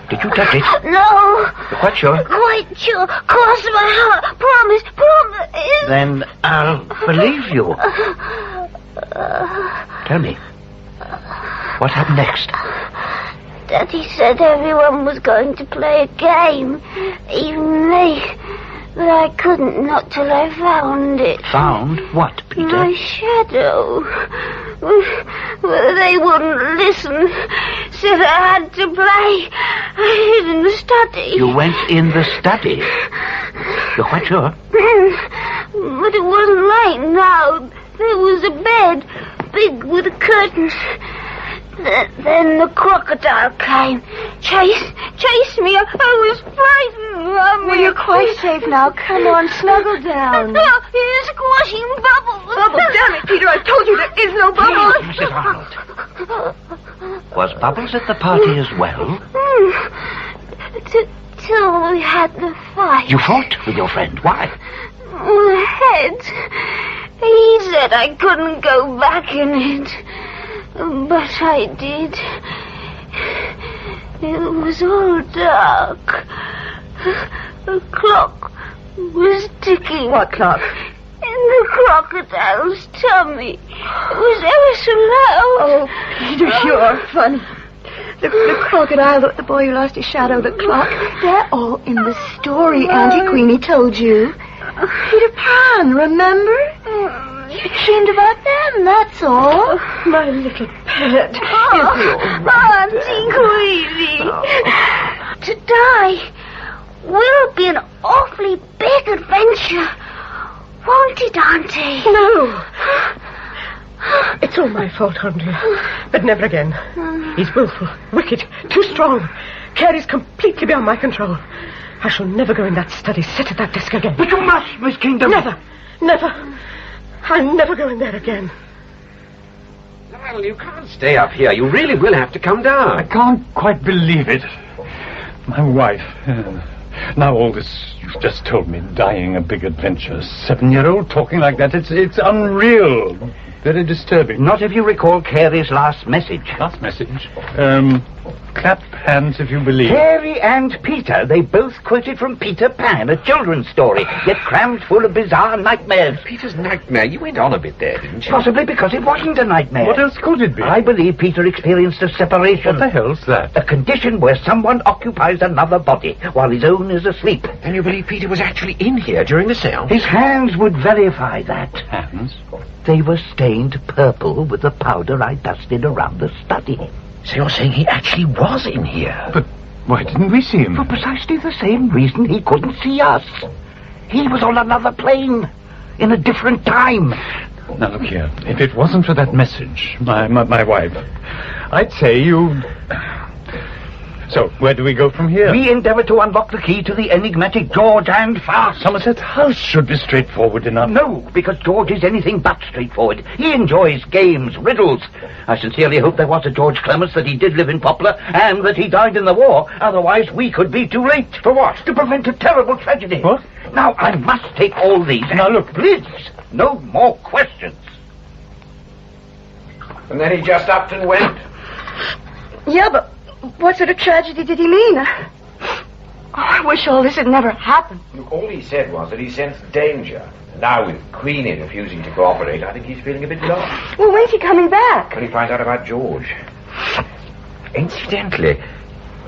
Did you touch it? No. You're quite sure? Quite sure. Cross my heart. Promise. Promise. Then I'll believe you. Tell me, what happened next? Daddy said everyone was going to play a game, even me. But I couldn't, not till I found it. Found what, Peter? My shadow. But they wouldn't listen. Said I had to play. I hid in the study. You went in the study? You're quite sure? But it wasn't late now. There was a bed. big with the curtains. Then the crocodile came. Chased me. I was frightened, Mummy. Well, you're quite safe now. Come on, snuggle down. No, you're squashing bubbles. Bubbles, damn it, Peter. I told you there is no bubbles. Please, Mrs. Arnold. Was Bubbles at the party as well? Till we had the fight. You fought with your friend. Why? The head. He said I couldn't go back in it. But I did. It was all dark. The clock was ticking. What clock? In the crocodile's tummy. It was ever so loud. Oh, Peter, you're funny. The crocodile, the boy who lost his shadow, the clock, they're all in the story Auntie Queenie told you. Peter Pan, remember? You dreamed about them, that's all. My little pet. Auntie Queenie. To die will be an awfully big adventure. Won't it, Auntie? No. It's all my fault, Andrea. But never again. He's willful, wicked, too strong. Carey's completely beyond my control. I shall never go in that study, sit at that desk again. But you must, Miss Kingdom. Never. I'll never go in there again. Lionel, you can't stay up here. You really will have to come down. I can't quite believe it. My wife. Now all this you've just told me, dying a big adventure. 7-year-old talking like that, it's unreal. Very disturbing. Not if you recall Carey's last message. Last message? Clap hands if you believe. Carey and Peter, they both quoted from Peter Pan, a children's story, yet crammed full of bizarre nightmares. Peter's nightmare. You went on a bit there, didn't you? Possibly because it wasn't a nightmare. What else could it be? I believe Peter experienced a separation. What the hell's that? A condition where someone occupies another body while his own is asleep. Then you believe Peter was actually in here during the seance? His hands would verify that. Hands? They were stained purple with the powder I dusted around the study. So you're saying he actually was in here? But why didn't we see him? For precisely the same reason he couldn't see us. He was on another plane, in a different time. Now look here, if it wasn't for that message, my wife, I'd say you... So, where do we go from here? We endeavour to unlock the key to the enigmatic George and fast. Somerset House should be straightforward enough. No, because George is anything but straightforward. He enjoys games, riddles. I sincerely hope there was a George Clements, that he did live in Poplar, and that he died in the war. Otherwise, we could be too late. For what? To prevent a terrible tragedy. What? Now, I must take all these. Now, look. Please, no more questions. And then he just upped and went? Yeah, but what sort of tragedy did he mean? Oh, I wish all this had never happened. Look, all he said was that he sensed danger. Now, with Queenie refusing to cooperate, I think he's feeling a bit lost. Well, when's he coming back? When he finds out about George. Incidentally,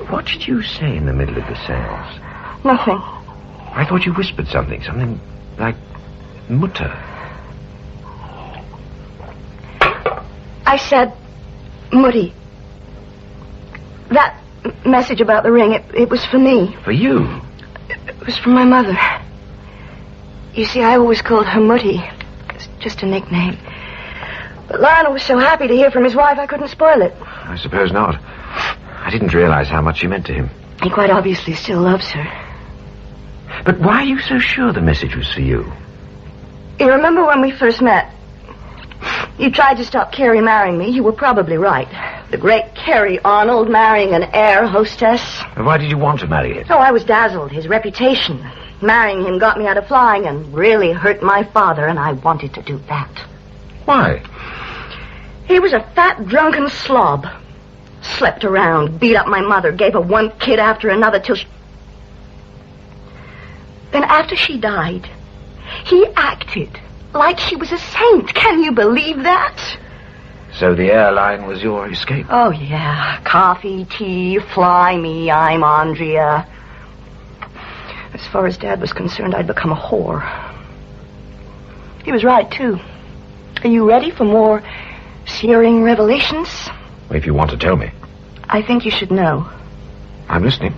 what did you say in the middle of the seance? Nothing. I thought you whispered something like mutter. I said, Muddy. That message about the ring, it was for me. For you? It was from my mother. You see, I always called her Muddy. It's just a nickname. But Lionel was so happy to hear from his wife, I couldn't spoil it. I suppose not. I didn't realize how much she meant to him. He quite obviously still loves her. But why are you so sure the message was for you? You remember when we first met? You tried to stop Carey marrying me. You were probably right. The great Carey Arnold marrying an air hostess. And why did you want to marry him? Oh, I was dazzled. His reputation. Marrying him got me out of flying and really hurt my father, and I wanted to do that. Why? He was a fat, drunken slob. Slept around, beat up my mother, gave her one kid after another till she... Then after she died, he acted like she was a saint. Can you believe that? So the airline was your escape? Oh, yeah. Coffee, tea, fly me, I'm Andrea. As far as Dad was concerned, I'd become a whore. He was right, too. Are you ready for more searing revelations? If you want to tell me. I think you should know. I'm listening.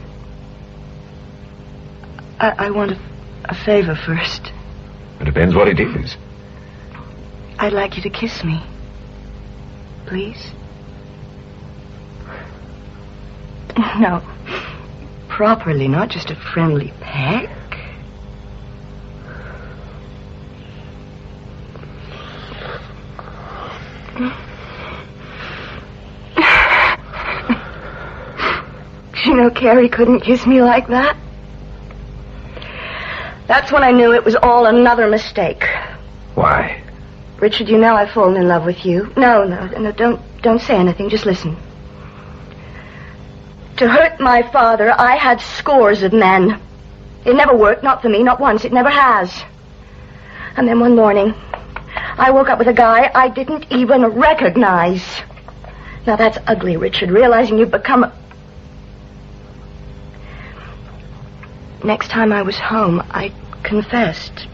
I want a favor first. It depends what it is. I'd like you to kiss me. please? No. Properly, not just a friendly peck. You know, Carrie couldn't kiss me like that. That's when I knew it was all another mistake. Why? Richard, you know I've fallen in love with you. No, don't say anything. Just listen. To hurt my father, I had scores of men. It never worked, not for me, not once. It never has. And then one morning, I woke up with a guy I didn't even recognize. Now that's ugly, Richard, realizing you've become... Next time I was home, I confessed.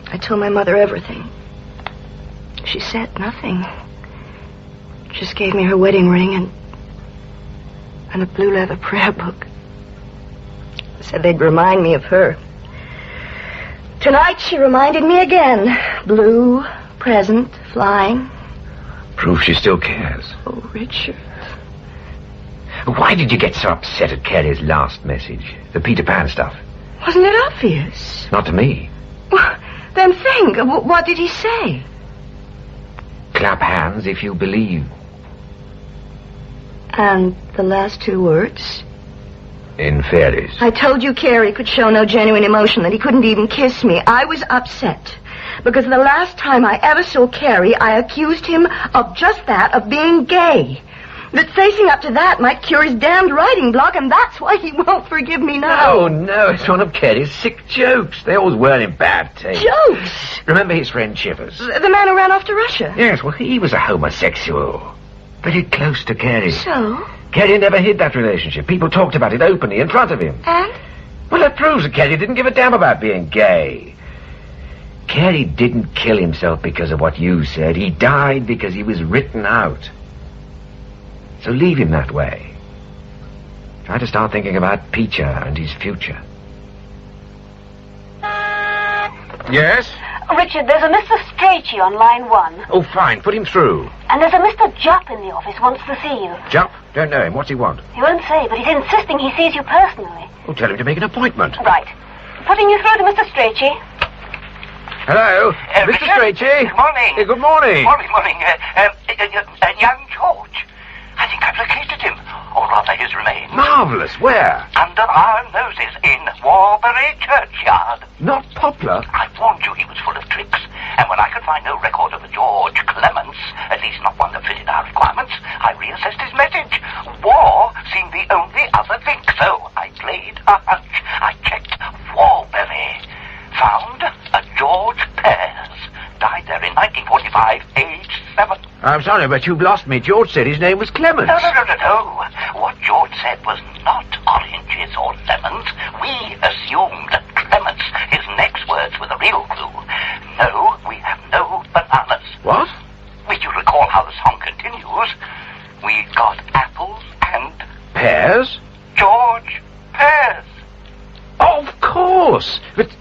I told my mother everything. She said nothing. Just gave me her wedding ring and a blue leather prayer book. Said they'd remind me of her. Tonight she reminded me again. Blue, present, flying. Proof she still cares. Oh, Richard. Why did you get so upset at Carrie's last message? The Peter Pan stuff. Wasn't it obvious? Not to me. Well, then think. What did he say? Clap hands if you believe. And the last two words? In fairies. I told you Carrie could show no genuine emotion, that he couldn't even kiss me. I was upset. Because the last time I ever saw Carrie, I accused him of just that, of being gay. That facing up to that might cure his damned writing block, and that's why he won't forgive me now. Oh, no, it's one of Carrie's sick jokes. They always were in bad taste. Jokes? Remember his friend Chivers? The man who ran off to Russia? Yes, well, he was a homosexual. Very close to Carrie. So? Carrie never hid that relationship. People talked about it openly in front of him. And? Well, that proves that Carrie didn't give a damn about being gay. Carrie didn't kill himself because of what you said. He died because he was written out. So leave him that way. Try to start thinking about Peter and his future. Yes? Richard, there's a Mr. Strachey on line 1. Oh, fine. Put him through. And there's a Mr. Jupp in the office, wants to see you. Jupp? Don't know him. What's he want? He won't say, but he's insisting he sees you personally. Oh, tell him to make an appointment. Right. Putting you through to Mr. Strachey. Hello? Mr. Richard? Strachey? Good morning. Good morning. Morning. Young George. I think I've located him, or rather his remains. Marvellous. Where? Under our noses in Warbury Churchyard. Not Poplar. I warned you he was full of tricks, and when I could find no record of a George Clements, at least not one that fitted our requirements, I reassessed his message. War seemed the only other thing, so I played a hunch. I checked Warbury. Found a George Pears. Died there in 1945, age 7. I'm sorry, but you've lost me. George said his name was Clements. No. What George said was not oranges or lemons. We assumed that Clements, his next words were the real clue. No, we have no bananas. What? Will you recall how the song continues? We got apples and... Pears? George Pears. Oh, of course. But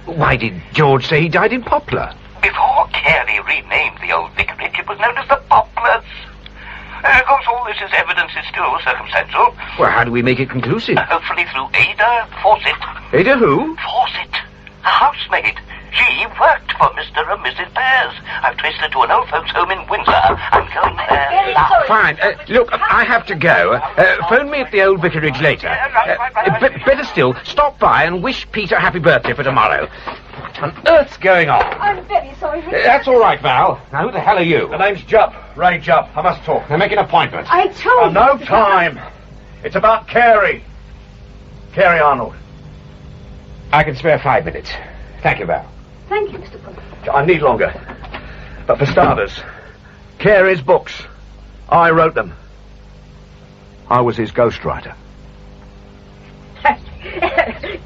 why did George say he died in Poplar? Before Carey renamed the old vicarage, it was known as the Poplars. Of course, all this is evidence is still circumstantial. Well, how do we make it conclusive? Hopefully through Ada Fawcett. Ada who? Fawcett, a housemaid. She worked for Mr. and Mrs. Pears. I've traced her to an old folks' home in Windsor. I'm going there now. Fine. Look, I have to go. Phone me at the old vicarage later. Right. Better still, stop by and wish Peter happy birthday for tomorrow. What on earth's going on? I'm very sorry, Richard. That's all right, Val. Now, who the hell are you? The name's Jupp. Ray Jupp. I must talk. Now, make an appointment. I told you. No time. It's about Carey. Carey Arnold. I can spare 5 minutes. Thank you, Val. Thank you, Mr. Pullen. I need longer. But for starters, Carey's books. I wrote them. I was his ghostwriter.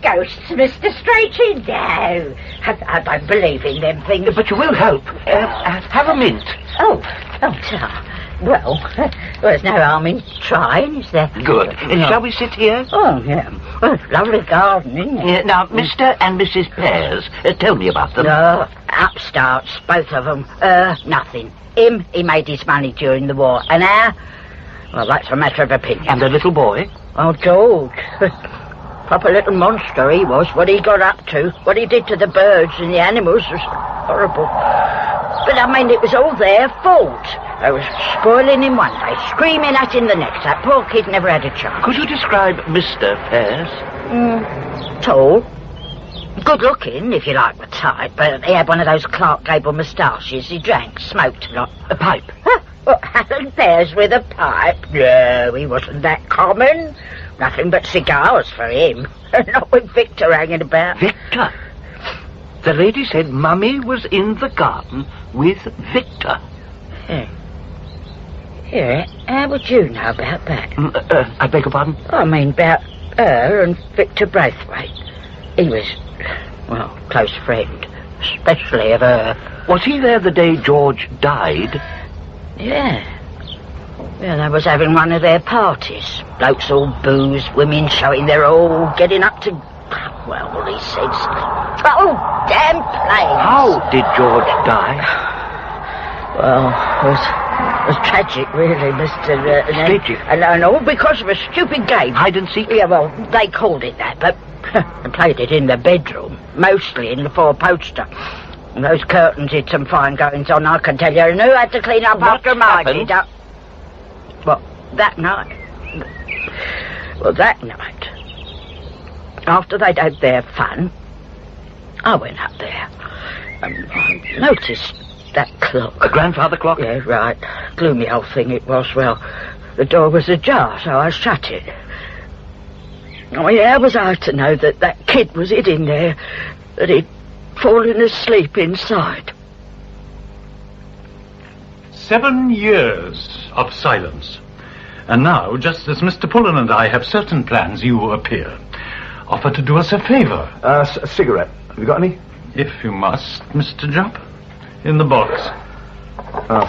Ghosts, Mr. Strachey? No. I don't believe in them things. But you will help. Have a mint. Oh, Well, there's no harm in trying, is there? Good. Shall we sit here? Oh, yeah. Well, it's a lovely garden, isn't it? Now, Mr. and Mrs. Pears, tell me about them. No, upstarts, both of them. Nothing. He made his money during the war. And her? Well, that's a matter of opinion. And the little boy? Oh, George. Proper little monster he was. What he got up to, what he did to the birds and the animals was horrible. But, I mean, it was all their fault. I was spoiling him one day, screaming at him the next. That poor kid never had a chance. Could you describe Mr. Pears? Tall. Good looking, if you like the type, but he had one of those Clark Gable moustaches. He drank, smoked a lot. A pipe? Huh? Well, Alan Pears with a pipe? No, he wasn't that common. Nothing but cigars for him. Not with Victor hanging about. Victor? The lady said Mummy was in the garden with Victor. Yeah, how would you know about that? I beg your pardon? I mean, about her and Victor Braithwaite. He was, well, close friend, especially of her. Was he there the day George died? Yeah. Yeah, they was having one of their parties. Blokes all booze, women showing their all, getting up to... Well, he said... Oh, damn planes! How did George die? Well, it was tragic, really, Mr. Tragic? And all because of a stupid game. Hide and seek? Yeah, well, they called it that, but they played it in the bedroom, mostly in the four-poster. And those curtains had some fine goings on, I can tell you, and who had to clean up after I did up? Well, that night. Well, that night, after they'd had their fun, I went up there and I noticed that clock. A grandfather clock? Yeah, right. Gloomy old thing it was. Well, the door was ajar, so I shut it. Oh, yeah, how was I to know that that kid was hid in there, that he'd fallen asleep inside? 7 years of silence. And now, just as Mr. Pullen and I have certain plans, you appear. Offer to do us a favour. A cigarette. Have you got any? If you must, Mr. Jupp. In the box.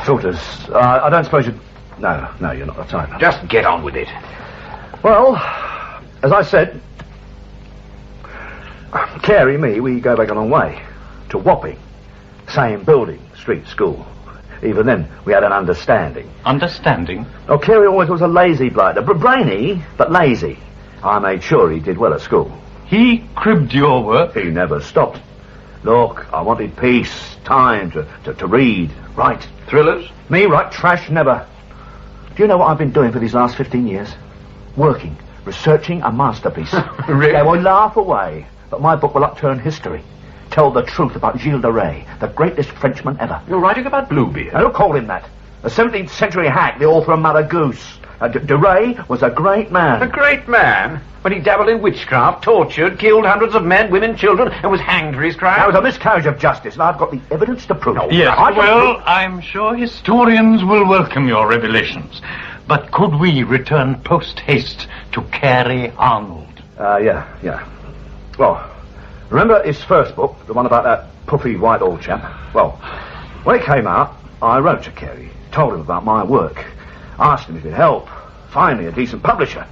Filters. I don't suppose you'd... No, you're not the type. Just get on with it. Well, as I said, Carey, me, we go back a long way. To Wapping. Same building, street, school. Even then, we had an understanding. Understanding? Oh, Carey always was a lazy blighter. Brainy, but lazy. I made sure he did well at school. He cribbed your work? He never stopped. Look, I wanted peace, time to read, write. Thrillers? Me, write trash, never. Do you know what I've been doing for these last 15 years? Working, researching a masterpiece. Really? They will laugh away, but my book will upturn history. Tell the truth about Gilles de Rais, the greatest Frenchman ever. You're writing about Bluebeard? Now, don't call him that. A 17th century hack, the author of Mother Goose. De Rais was a great man. A great man? When he dabbled in witchcraft, tortured, killed hundreds of men, women, children, and was hanged for his crime? That was a miscarriage of justice, and I've got the evidence to prove it. Yes, well, I'm sure historians will welcome your revelations. But could we return post-haste to Carey Arnold? Yeah. Well, remember his first book, the one about that puffy white old chap? Well, when it came out, I wrote to Carey, told him about my work, asked him if he'd help, find me a decent publisher.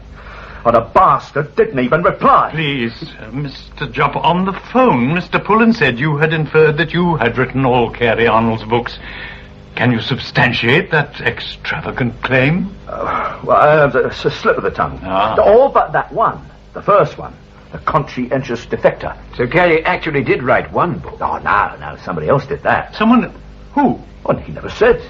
But the bastard didn't even reply. Please, Mr. Jupp, on the phone, Mr. Pullen said you had inferred that you had written all Carey Arnold's books. Can you substantiate that extravagant claim? It's a slip of the tongue. All but that one, the first one, the conscientious defector. So Carey actually did write one book? Oh, no, somebody else did that. Someone... Who? Well, he never said.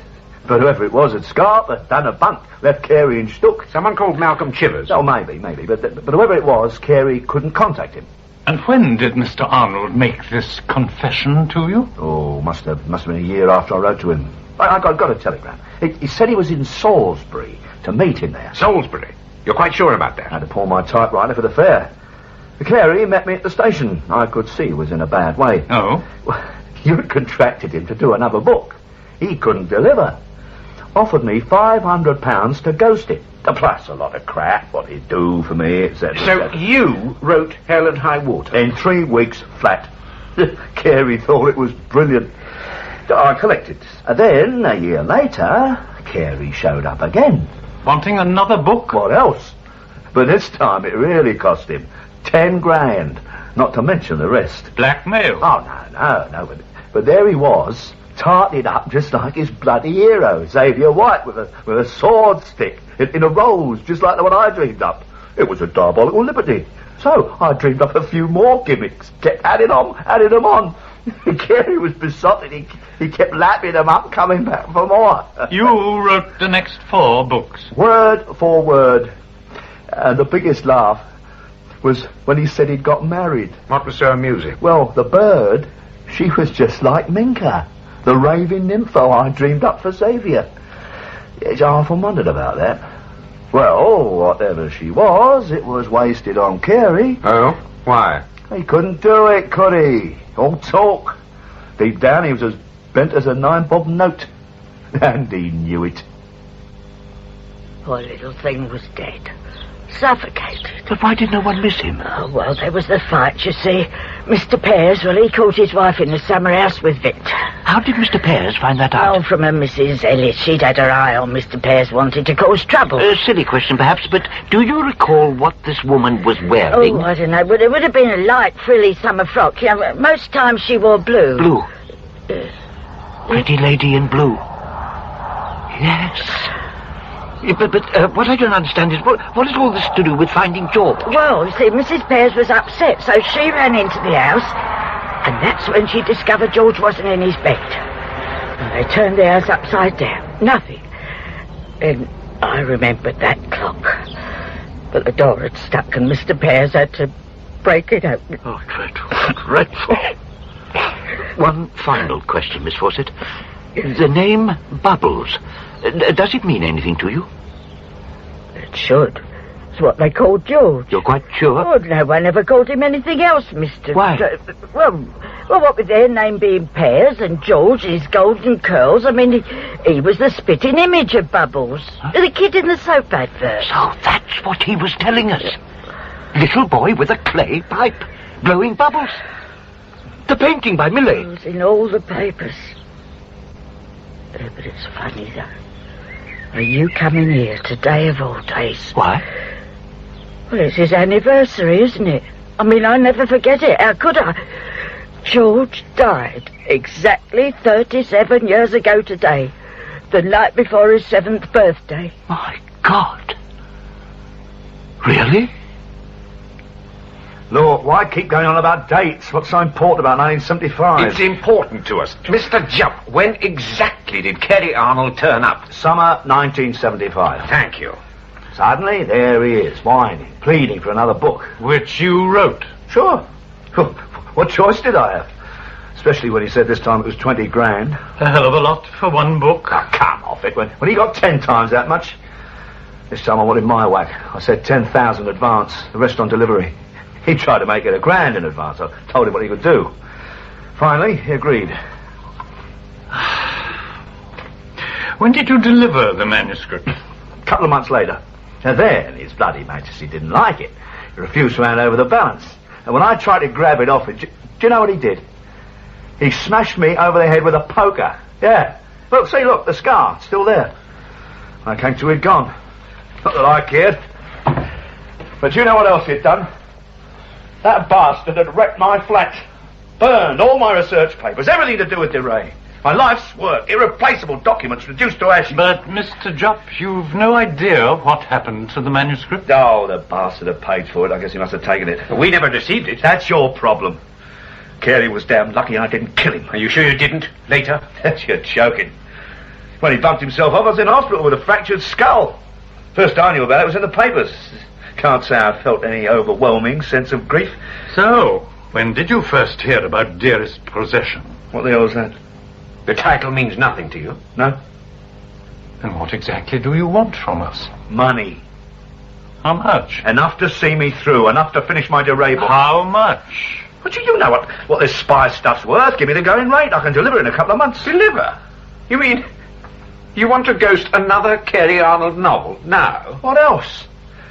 But whoever it was had scarped, had done a bunk, left Carey in stuck. Someone called Malcolm Chivers? Oh, maybe. But whoever it was, Carey couldn't contact him. And when did Mr. Arnold make this confession to you? Oh, must have been a year after I wrote to him. I got a telegram. He said he was in Salisbury to meet him there. Salisbury? You're quite sure about that? I had to pawn my typewriter for the fare. Carey met me at the station. I could see he was in a bad way. Oh? Well, you'd contracted him to do another book. He couldn't deliver. Offered me £500 to ghost it. Plus a lot of crap, what he'd do for me, etc. So you wrote Hell and High Water? In 3 weeks flat. Carey thought it was brilliant. I collected. And then, a year later, Carey showed up again. Wanting another book? What else? But this time it really cost him 10 grand, not to mention the rest. Blackmail? Oh, no. But there he was, tarted up just like his bloody hero, Xavier White, with a sword stick in a rose, just like the one I dreamed up. It was a diabolical liberty. So I dreamed up a few more gimmicks, kept adding them on. Carey was besotted. He kept lapping them up, coming back for more. You wrote the next 4 books? Word for word. And the biggest laugh was when he said he'd got married. What was so amusing? Well, the bird, she was just like Minka, the raving nympho I dreamed up for Xavier. Yes, I often wondered about that. Well, whatever she was, it was wasted on Carey. Oh? Why? He couldn't do it, could he? All talk. Deep down, he was as bent as a 9-bob note. And he knew it. Poor little thing was dead. Suffocated. But why did no one miss him? Oh, well, there was the fight, you see. Mr. Pears, well, he caught his wife in the summer house with Vic. How did Mr. Pears find that out? Oh, from a Mrs. Ellis. She'd had her eye on Mr. Pears, wanted to cause trouble. A silly question, perhaps, but do you recall what this woman was wearing? Oh, I don't know. But it would have been a light, frilly summer frock. You know, most times she wore blue. Blue? Pretty lady in blue. Yes. But what I don't understand is, what has all this to do with finding George? Well, you see, Mrs. Pears was upset, so she ran into the house, and that's when she discovered George wasn't in his bed. And they turned the house upside down. Nothing. And I remembered that clock. But the door had stuck, and Mr. Pears had to break it open. Oh, dreadful. Dreadful. One final question, Miss Fawcett. The name Bubbles, does it mean anything to you? It should. It's what they called George. You're quite sure? Oh, no one ever called him anything else, Mr. Why? Well, what with their name being Pears and George, his golden curls, I mean, he was the spitting image of Bubbles. Huh? The kid in the soap advert. So that's what he was telling us. Little boy with a clay pipe, blowing bubbles. The painting by Millet. It was in all the papers. But it's funny, though. Are you coming here today of all days? Why? Well, it's his anniversary, isn't it? I mean, I never forget it. How could I? George died exactly 37 years ago today. The night before his 7th birthday. My God. Really? Look, why keep going on about dates? What's so important about 1975? It's important to us. Mr. Jupp, when exactly did Carey Arnold turn up? Summer 1975. Thank you. Suddenly, there he is, whining, pleading for another book. Which you wrote? Sure. What choice did I have? Especially when he said this time it was 20 grand. A hell of a lot for one book. Oh, come off it. When he got 10 times that much. This time I wanted my whack. I said 10,000 advance, the rest on delivery. He tried to make it $1 grand in advance. I told him what he could do. Finally, he agreed. When did you deliver the manuscript? A couple of months later. And then his bloody majesty didn't like it. He refused to hand over the balance. And when I tried to grab it off him, do you know what he did? He smashed me over the head with a poker. Yeah. Look, see, look, the scar, still there. I came to he'd gone. Not that I cared. But you know what else he'd done? That bastard had wrecked my flat. Burned all my research papers, everything to do with DeRay. My life's work, irreplaceable documents reduced to ash. But, Mr. Jupp, you've no idea what happened to the manuscript? Oh, the bastard had paid for it. I guess he must have taken it. We never received it. That's your problem. Carey was damn lucky I didn't kill him. Are you sure you didn't? Later? You're joking. When he bumped himself up, I was in hospital with a fractured skull. First I knew about it was in the papers. Can't say I felt any overwhelming sense of grief. So, when did you first hear about Dearest Possession? What the hell is that? The title means nothing to you? No. Then what exactly do you want from us? Money. How much? Enough to see me through, enough to finish my DeRay book. How much? But you know what this spy stuff's worth. Give me the going rate. I can deliver in a couple of months. Deliver? You mean you want to ghost another Carey Arnold novel now? What else?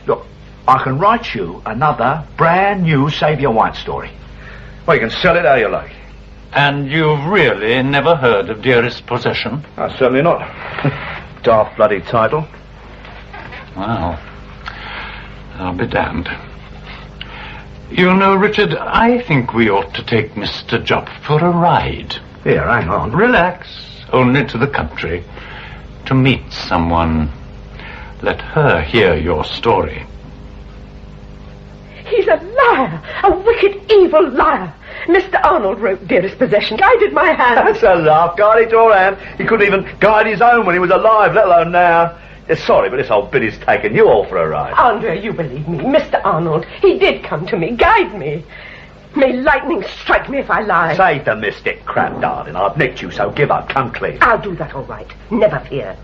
Look, I can write you another brand new Xavier White story. Well, you can sell it how you like. And you've really never heard of Dearest Possession? Certainly not. daft bloody title. Well, I'll be damned. You know, Richard, I think we ought to take Mr. Jupp for a ride. Here, hang on. Relax. Only to the country. To meet someone. Let her hear your story. He's a liar, a wicked, evil liar. Mr. Arnold wrote Dearest Possession, guided my hand. That's a laugh. Guided your hand. He couldn't even guide his own when he was alive, let alone now. Sorry, but this old biddy's taken you all for a ride. Andrea, you believe me. Mr. Arnold, he did come to me, guide me. May lightning strike me if I lie. Save the mystic crap, darling. I've nicked you, so give up. Come clean. I'll do that all right. Never fear.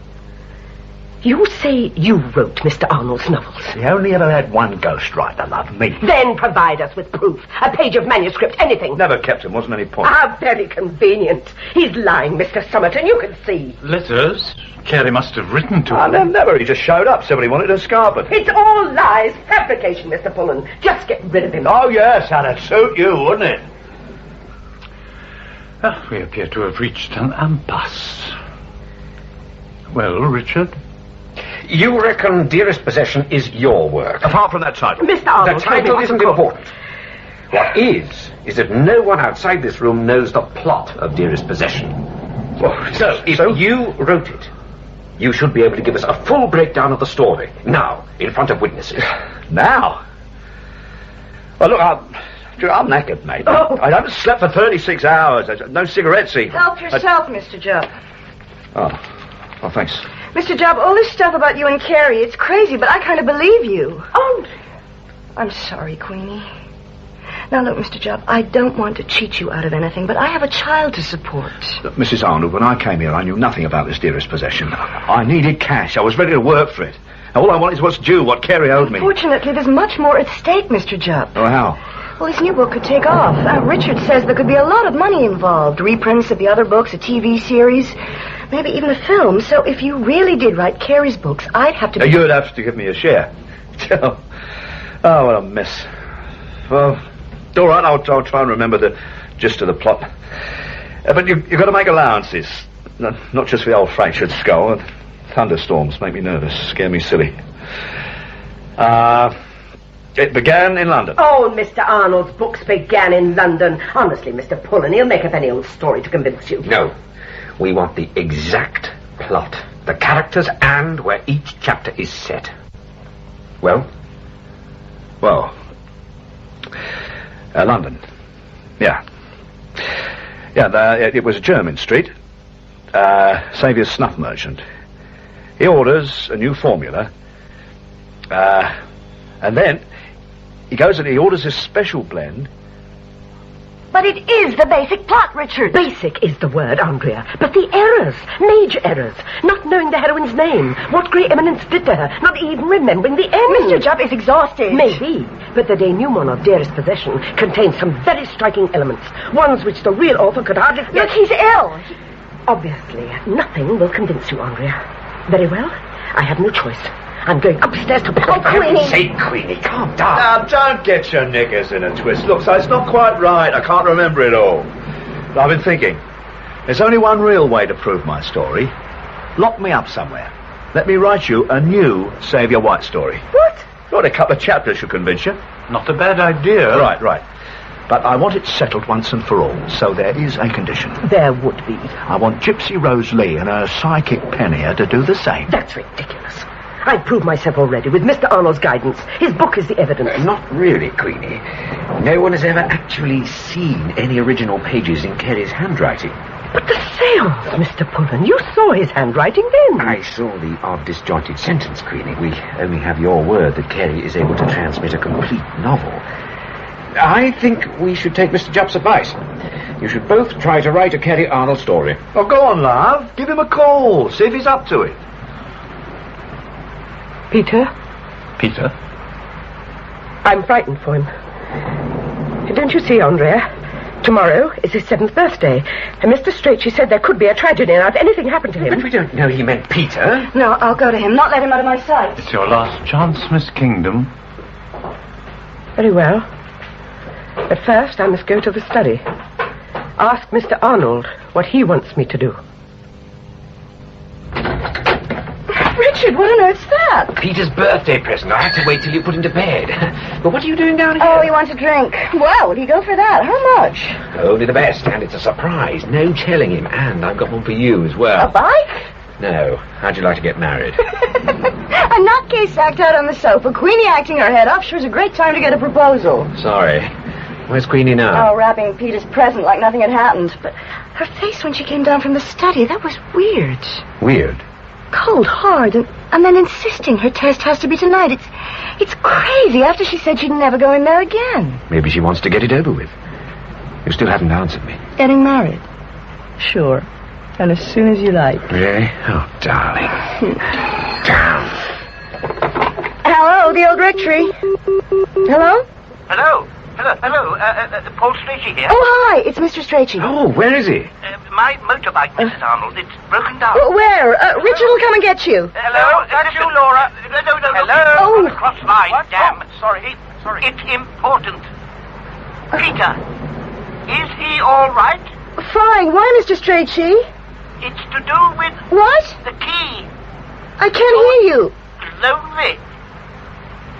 You say you wrote Mr. Arnold's novels. He only ever had one ghostwriter, love, me. Then provide us with proof. A page of manuscript, anything. Never kept him, wasn't any point. How very convenient. He's lying, Mr. Somerton, you can see. Letters? Carrie must have written to him. Never. He just showed up, said what he wanted to scarper. It's all lies, fabrication, Mr. Pullen. Just get rid of him. Oh, yes, that'd suit you, wouldn't it? We appear to have reached an impasse. Well, Richard? You reckon Dearest Possession is your work? Apart from that title. Mr. Arnold, the title isn't important. What is that no one outside this room knows the plot of Dearest Possession. So, if you wrote it, you should be able to give us a full breakdown of the story, now, in front of witnesses. Now? Well, look, I'm knackered, mate. Oh. I haven't slept for 36 hours. No cigarettes even. Help yourself, Mr. Jupp. Oh, thanks. Mr. Jupp, all this stuff about you and Carrie, it's crazy, but I kind of believe you. Oh, I'm sorry, Queenie. Now, look, Mr. Jupp, I don't want to cheat you out of anything, but I have a child to support. Look, Mrs. Arnold, when I came here, I knew nothing about this Dearest Possession. I needed cash. I was ready to work for it. All I want is what's due, what Carrie owed me. Fortunately, there's much more at stake, Mr. Jupp. Oh, how? Well, this new book could take off. Richard says there could be a lot of money involved. Reprints of the other books, a TV series, maybe even a film. So if you really did write Carrie's books, I'd have to... You'd have to give me a share. Oh, what a mess. Well, all right, I'll try and remember the gist of the plot. But you've got to make allowances. Not just for the old fractured skull. Thunderstorms make me nervous, scare me silly. It began in London. Oh, Mr. Arnold's books began in London. Honestly, Mr. Pullen, he'll make up any old story to convince you. No. We want the exact plot, the characters, and where each chapter is set. Well? Well, London. Yeah. Yeah, it was Jermyn Street. Saviour's snuff merchant. He orders a new formula. And then he goes and he orders a special blend. But it is the basic plot, Richard. Basic is the word, Andrea. But the errors, major errors. Not knowing the heroine's name, what Grey Eminence did to her, not even remembering the end. Mr. Jupp is exhausted. Maybe, but the denouement of Dearest Possession contains some very striking elements, ones which the real author could hardly forget. Look, he's ill. Obviously, nothing will convince you, Andrea. Very well, I have no choice. I'm going upstairs to pick up... Oh, Queenie! Say, Queenie, calm down. Now, don't get your knickers in a twist. Look, so it's not quite right. I can't remember it all. But I've been thinking. There's only one real way to prove my story. Lock me up somewhere. Let me write you a new Saviour White story. What? Got a couple of chapters should convince you. Not a bad idea. Right. But I want it settled once and for all, so there is a condition. There would be. I want Gypsy Rose Lee and her psychic Pennier to do the same. That's ridiculous. I've proved myself already with Mr. Arnold's guidance. His book is the evidence. Not really, Queenie. No one has ever actually seen any original pages in Carrie's handwriting. But the seance, Mr. Pullen, you saw his handwriting then. I saw the odd disjointed sentence, Queenie. We only have your word that Carrie is able to transmit a complete novel. I think we should take Mr. Jupp's advice. You should both try to write a Carrie Arnold story. Oh, go on, love. Give him a call. See if he's up to it. Peter? I'm frightened for him. Don't you see, Andrea? Tomorrow is his 7th birthday, and Mr. Strachey said there could be a tragedy now if anything happened to him. But we don't know he meant Peter. No, I'll go to him. Not let him out of my sight. It's your last chance, Miss Kingdom. Very well. But first I must go to the study. Ask Mr. Arnold what he wants me to do. Richard, what on earth's that? Peter's birthday present. I had to wait till you put him to bed. But what are you doing down here? Oh, he wants a drink. Well, will you go for that? How much? Only the best, and it's a surprise. No telling him, and I've got one for you as well. A bike? No. How'd you like to get married? A nutcase sacked out on the sofa, Queenie acting her head off. Sure was a great time to get a proposal. Sorry. Where's Queenie now? Oh, wrapping Peter's present like nothing had happened. But her face when she came down from the study, that was weird. Weird? Cold, hard, and then insisting her test has to be tonight. It's crazy after she said she'd never go in there again. Maybe she wants to get it over with. You still haven't answered me. Getting married? Sure. And as soon as you like. Really? Oh, darling. Down. Hello, the old rectory. Hello? Hello. Paul Strachey here. Oh, hi, it's Mr. Strachey. Oh, where is he? My motorbike, Mrs. Arnold, it's broken down. Where? Richard will come and get you. Hello, that's you, Laura. No. Hello. Oh. Across line, damn. Sorry. It's important. Peter, is he all right? Fine. Why, Mr. Strachey? It's to do with What? the key. I can't hear you. Lonely.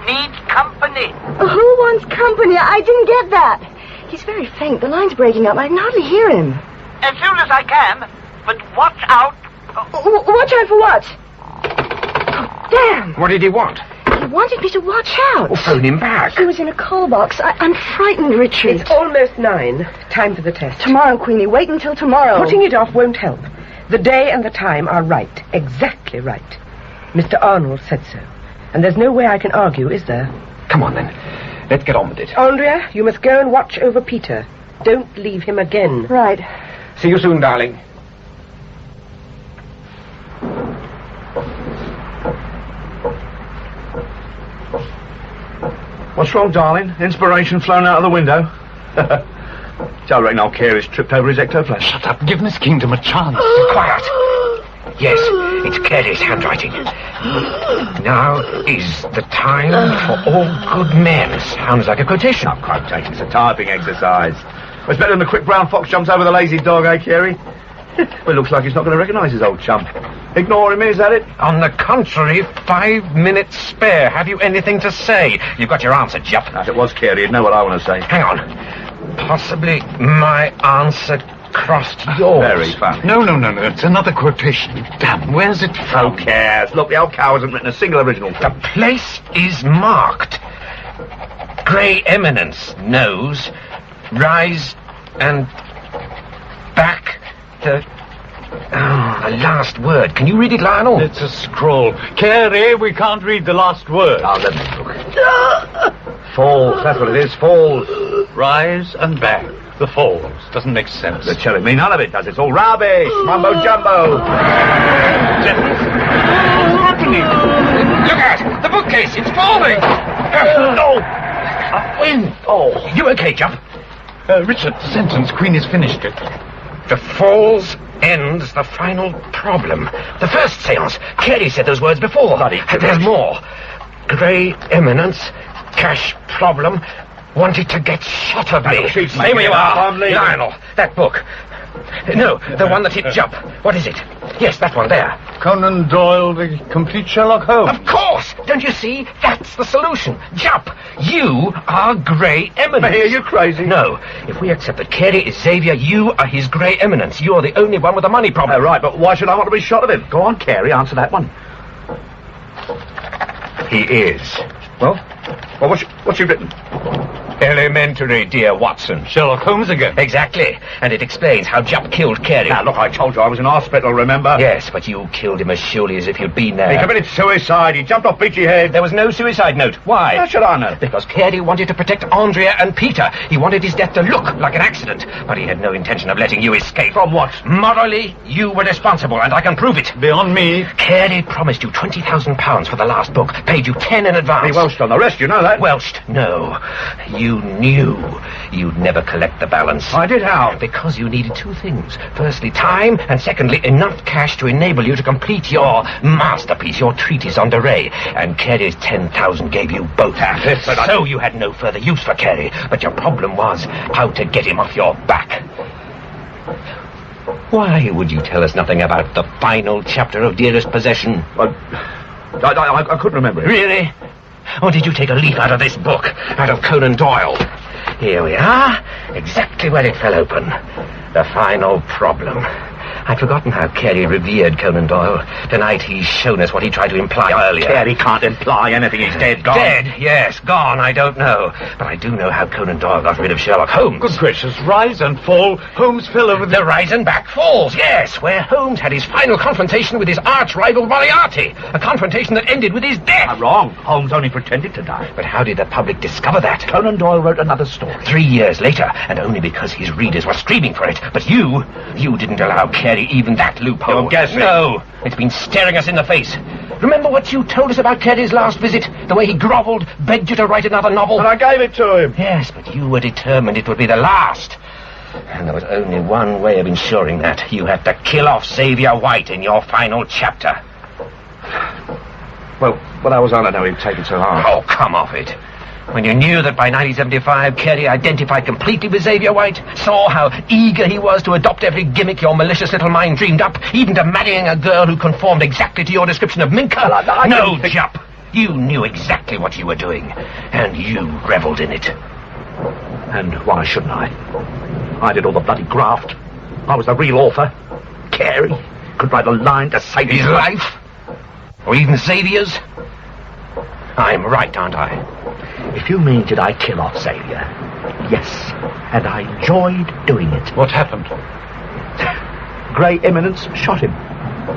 Needs company. Who wants company? I didn't get that. He's very faint. The line's breaking up. I can hardly hear him. As soon as I can, but watch out. Watch out for what? Oh, damn. What did he want? He wanted me to watch out. Oh, phone him back. He was in a coal box. I'm frightened, Richard. It's almost 9. Time for the test. Tomorrow, Queenie. Wait until tomorrow. Putting it off won't help. The day and the time are right. Exactly right. Mr. Arnold said so. And there's no way I can argue, is there? Come on, then. Let's get on with it. Andrea, you must go and watch over Peter. Don't leave him again. Right. See you soon, darling. What's wrong, darling? Inspiration flown out of the window? I reckon old Carey's tripped over his ectoplasm. Shut up. Give Miss Kingdom a chance. Quiet. Yes, it's Carey's handwriting. Now is the time for all good men. Sounds like a quotation. Not quotation, it's a typing exercise. Well, it's better than the quick brown fox jumps over the lazy dog, eh, Carey? Well, it looks like he's not going to recognise his old chum. Ignore him, is that it? On the contrary, 5 minutes spare. Have you anything to say? You've got your answer, Jupp. If it was Carey, he'd know what I want to say. Hang on. Possibly my answer crossed yours. Very funny. No. It's another quotation. Damn, where's it from? Who cares? Look, the old cow hasn't written a single original. The place is marked. Grey eminence, nose, rise and back. The last word. Can you read it, Lionel? It's a scroll. Carey, we can't read the last word. Oh, let me look. Falls, that's what it is, falls. Rise and back. The falls. Doesn't make sense. They're telling me none of it does. It's all rubbish. Mumbo jumbo. Gentlemen, what's happening? Look out! The bookcase! It's falling! No! A wind! Oh, you okay, Jupp? Richard, the sentence. Queenie's finished it. The falls ends the final problem. The first seance. Carey said those words before. Bloody There's more. Grey eminence, cash problem, wanted to get shot of me. She's Stay where you making it up. are, I'm leaving. Lionel. That book. No, the one that hit Jupp. What is it? Yes, that one there. Conan Doyle, the complete Sherlock Holmes. Of course! Don't you see? That's the solution. Jupp, you are Grey Eminence. Are you crazy? No. If we accept that Carey is Xavier, you are his Grey Eminence. You're the only one with a money problem. Right, but why should I want to be shot of him? Go on, Carey, answer that one. He is. Well, what's she written? Elementary, dear Watson. Sherlock Holmes again. Exactly. And it explains how Jupp killed Carey. Now, look, I told you I was in hospital, remember? Yes, but you killed him as surely as if you'd been there. He committed suicide. He jumped off Beachy Head. There was no suicide note. Why? How should I know? Because Carey wanted to protect Andrea and Peter. He wanted his death to look like an accident, but he had no intention of letting you escape. From what? Morally, you were responsible, and I can prove it. Beyond me. Carey promised you £20,000 for the last book, paid you 10 in advance. He welched on the rest, you know that. Welched? No. You knew you'd never collect the balance. I did how? Because you needed two things. Firstly, time, and secondly, enough cash to enable you to complete your masterpiece, your treatise on De Ray. And Carey's 10,000 gave you both. So you had no further use for Carey, but your problem was how to get him off your back. Why would you tell us nothing about the final chapter of Dearest Possession? I couldn't remember it. Really? Or did you take a leaf out of this book, out of Conan Doyle? Here we are, exactly where it fell open. The final problem. I'd forgotten how Carey revered Conan Doyle. Tonight he's shown us what he tried to imply earlier. Carey can't imply anything. He's dead, gone. Dead, yes, gone, I don't know. But I do know how Conan Doyle got rid of Sherlock Holmes. Good gracious, rise and fall. Holmes fell over The Rise and Back Falls, yes, where Holmes had his final confrontation with his arch-rival Moriarty. A confrontation that ended with his death. I'm wrong. Holmes only pretended to die. But how did the public discover that? Conan Doyle wrote another story. 3 years later, and only because his readers were screaming for it. But you didn't allow Carey even that loophole. You're guessing. No, it's been staring us in the face. Remember what you told us about Carey's last visit? The way he grovelled, begged you to write another novel? And I gave it to him. Yes, but you were determined it would be the last. And there was only one way of ensuring that. You had to kill off Xavier White in your final chapter. Well, I was on to know he'd taken so long. Oh, come off it. When you knew that by 1975 Carey identified completely with Xavier White, saw how eager he was to adopt every gimmick your malicious little mind dreamed up, even to marrying a girl who conformed exactly to your description of Minka. Well, No, Jupp. You knew exactly what you were doing, and you revelled in it. And why shouldn't I? I did all the bloody graft. I was the real author. Carey could write a line to save His life? Or even Xavier's? I'm right, aren't I? If you mean did I kill off Xavier, yes, and I enjoyed doing it. What happened? Grey Eminence shot him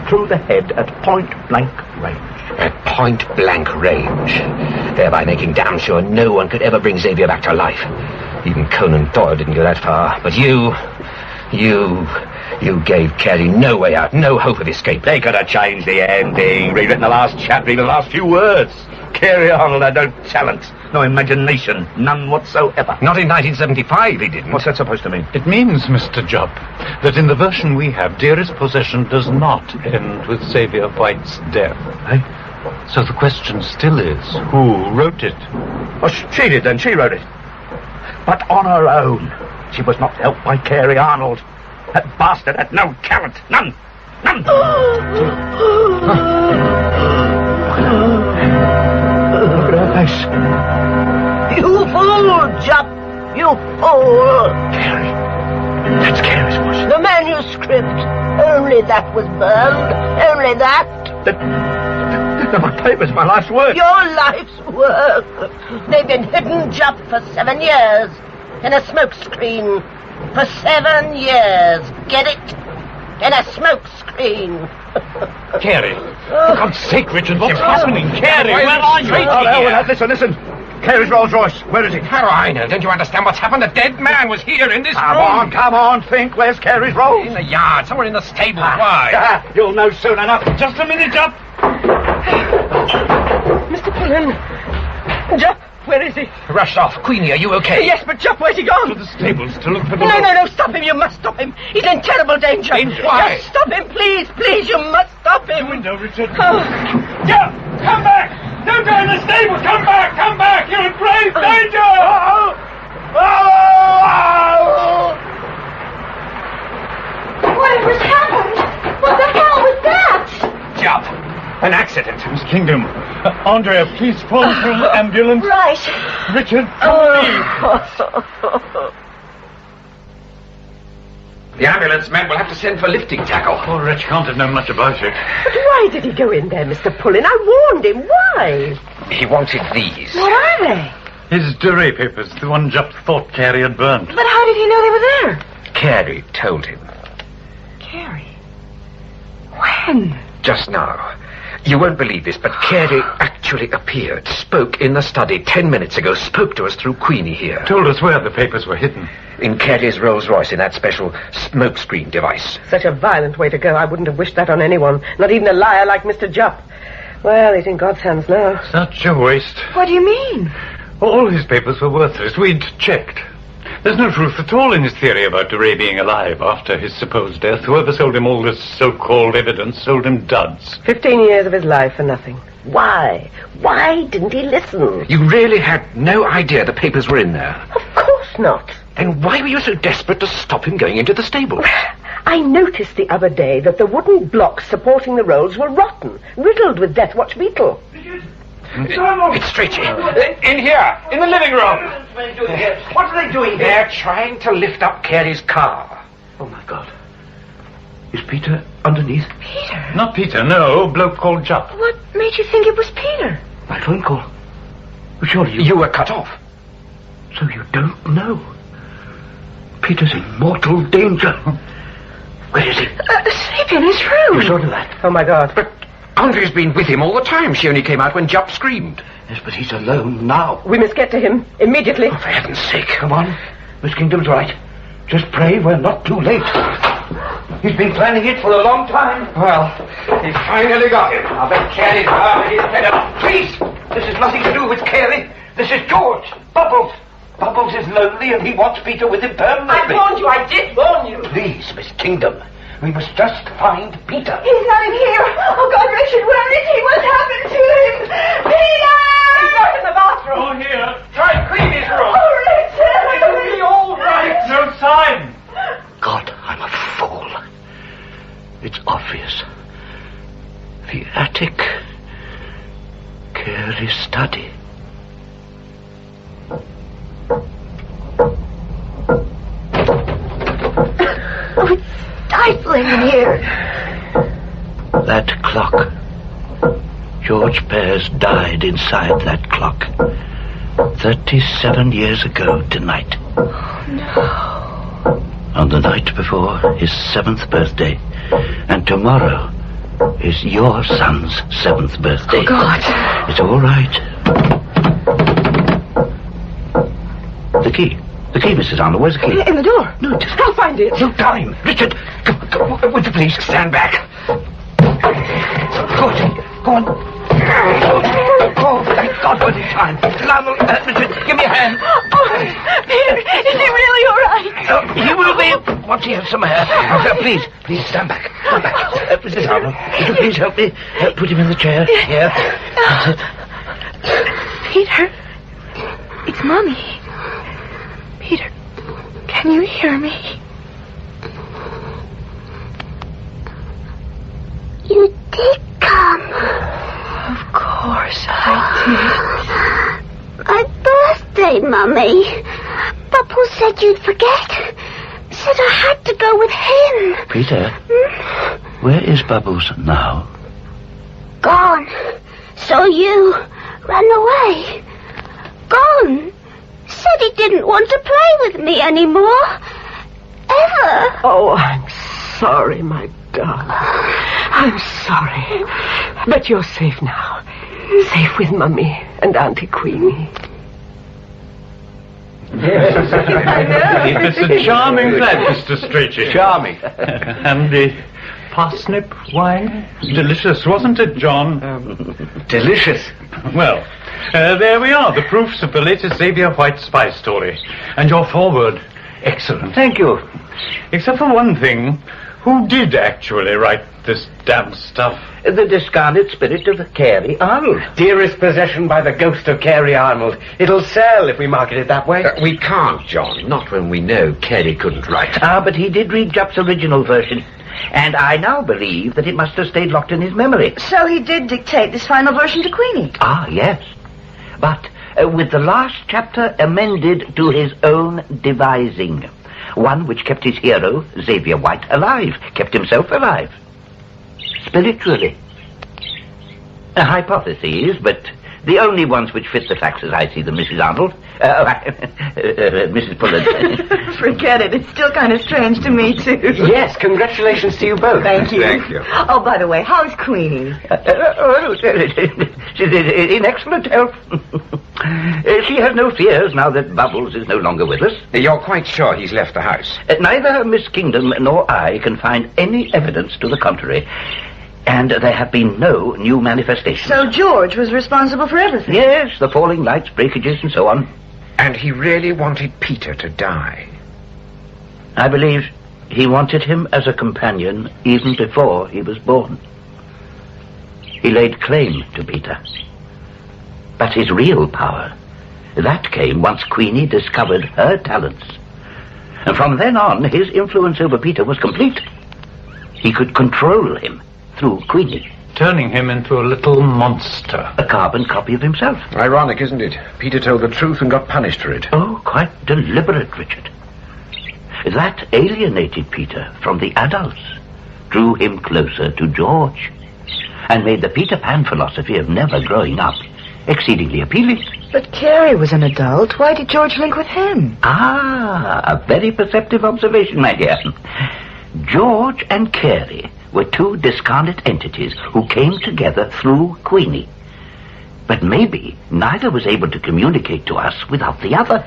through the head at point-blank range. At point-blank range, thereby making damn sure no one could ever bring Xavier back to life. Even Conan Doyle didn't go that far, but you gave Carey no way out, no hope of escape. They could have changed the ending, rewritten the last chapter, even the last few words. Carey Arnold had no talent, no imagination, none whatsoever. Not in 1975, he didn't. What's that supposed to mean? It means, Mr. Jupp, that in the version we have, dearest possession does not end with Xavier White's death. Eh? So the question still is, who wrote it? Oh, she did then, she wrote it. But on her own. She was not helped by Carey Arnold. That bastard had no talent, none. Look at her face. You fool, Jupp! You fool! Carey. That's Carey's voice. The manuscript. Only that was burned. Only that. They're my papers, my life's work. Your life's work. They've been hidden, Jupp, for 7 years. In a smoke screen. For 7 years. Get it? In a smoke screen. Carey! For God's sake, Richard, what's happening? Carey, where are you? Listen. Carey's Rolls Royce. Where is it? How do I know? Don't you understand what's happened? A dead man was here in this room. Come on, think. Where's Carey's Rolls? In the yard, somewhere in the stable. Why? You'll know soon enough. Just a minute, Jupp. Mr. Pullen. Jupp, where is he? Rushed off. Queenie, are you okay? Yes, but Jupp, where's he gone? To the stables to look for the... No, stop him. You must stop him. He's in terrible danger. Danger? Why? Just stop him, please, you must stop him. Window, Richard. Oh. Jupp, come back! Don't go in the stable! Come back! You're in grave danger! Whatever's happened? What the hell was that? Jupp. An accident. Miss Kingdom. Andrea, please phone for an ambulance. Right. Richard, The ambulance man will have to send for lifting tackle. Poor wretch can't have known much about it. But why did he go in there, Mr. Pullen? I warned him. Why? He wanted these. What are they? His Durée papers, the one Jupp thought Carey had burnt. But how did he know they were there? Carey told him. Carey? When? Just now. You won't believe this, but Carey actually appeared, spoke in the study 10 minutes ago, spoke to us through Queenie here. Told us where the papers were hidden. In Carey's Rolls Royce, in that special smokescreen device. Such a violent way to go. I wouldn't have wished that on anyone, not even a liar like Mr. Jupp. Well, he's in God's hands now. Such a waste. What do you mean? All his papers were worthless. We'd checked. There's no truth at all in his theory about Durée being alive after his supposed death. Whoever sold him all this so-called evidence sold him duds. 15 years of his life for nothing. Why? Why didn't he listen? You really had no idea the papers were in there? Of course not. Then why were you so desperate to stop him going into the stable? I I noticed the other day that the wooden blocks supporting the rolls were rotten, riddled with death watch beetle. It's Strachey. In here, in the living room. What are they doing here? They're trying to lift up Carey's car. Oh, my God. Is Peter underneath? Peter? Not Peter, no. Bloke called Jupp. What made you think it was Peter? My phone call. Surely You were cut off. So you don't know? Peter's in mortal danger. Where is he? Asleep in his room. You saw to that? Oh, my God. But Andrea's been with him all the time. She only came out when Jupp screamed. Yes, but he's alone now. We must get to him immediately. Oh, for heaven's sake, come on. Miss Kingdom's right. Just pray we're not too late. He's been planning it for a long time. Well, he finally got him. I bet Carey's his head up. Please! This has nothing to do with Carey. This is George. Bubbles. Bubbles is lonely and he wants Peter with him permanently. I did warn you. Please, Miss Kingdom. We must just find Peter. He's not in here. Oh, God, Richard, where is he? What's happened to him? Peter! He's not in the bathroom. Oh, here. Try and clean his room. Oh, Richard! It'll be all right. No sign. God, I'm a fool. It's obvious. The attic. Carey's study. Oh, it's stifling in here. That clock. George Pears died inside that clock. 37 years ago tonight. Oh, no. On the night before his 7th birthday. And tomorrow is your son's 7th birthday. Oh, God. It's all right. The key. The key, Mrs. Arnold. Where's the key? In the door. No, just I'll find it. no time. Richard, come, would you please stand back? Good. Go on. Oh, thank God for this time. Lionel, Richard, give me a hand. Oh, Peter, is he really all right? He will be once he has some air. Please stand back. Stand back. Mrs. Arnold, would you please help me put him in the chair? Here. That's it. Peter, it's Mommy. Peter, can you hear me? You did come. Of course I My birthday, Mummy. Bubbles said you'd forget. Said I had to go with him. Peter, where is Bubbles now? Gone. So you ran away. Gone. Said he didn't want to play with me anymore. Ever. Oh, I'm sorry, my darling. I'm sorry. But you're safe now. Safe with Mummy and Auntie Queenie. It's a charming lad, Mr. Strachey. Charming. And the parsnip wine? Delicious, wasn't it, John? Delicious. Well, there we are, the proofs of the latest Xavier White spy story. And your foreword, excellent. Thank you. Except for one thing, who did actually write this damn stuff? The discarnate spirit of Carey Arnold. Dearest possession by the ghost of Carey Arnold. It'll sell if we market it that way. We can't, John. Not when we know Carey couldn't write. But he did read Jupp's original version. And I now believe that it must have stayed locked in his memory. So he did dictate this final version to Queenie. Ah, yes. But with the last chapter amended to his own devising. One which kept his hero, Xavier White, alive. Kept himself alive. Spiritually. Hypotheses, but the only ones which fit the facts as I see them, Mrs. Arnold. Mrs. Pullen. Forget it. It's still kind of strange to me, too. Yes, congratulations to you both. Thank you. Thank you. Oh, by the way, how's Queenie? She's in excellent health. She has no fears now that Bubbles is no longer with us. You're quite sure he's left the house? Neither Miss Kingdom nor I can find any evidence to the contrary. And there have been no new manifestations. So George was responsible for everything? Yes, the falling lights, breakages, and so on. And he really wanted Peter to die? I believe he wanted him as a companion even before he was born. He laid claim to Peter. But his real power, that came once Queenie discovered her talents. And from then on, his influence over Peter was complete. he could control him through Queenle. Turning him into a little monster. A carbon copy of himself. Ironic, isn't it? Peter told the truth and got punished for it. Oh, quite deliberate, Richard. That alienated Peter from the adults, drew him closer to George, and made the Peter Pan philosophy of never growing up exceedingly appealing. But Carey was an adult. Why did George link with him? Ah, a very perceptive observation, my dear. George and Carey were two discarnate entities who came together through Queenle. But maybe neither was able to communicate to us without the other.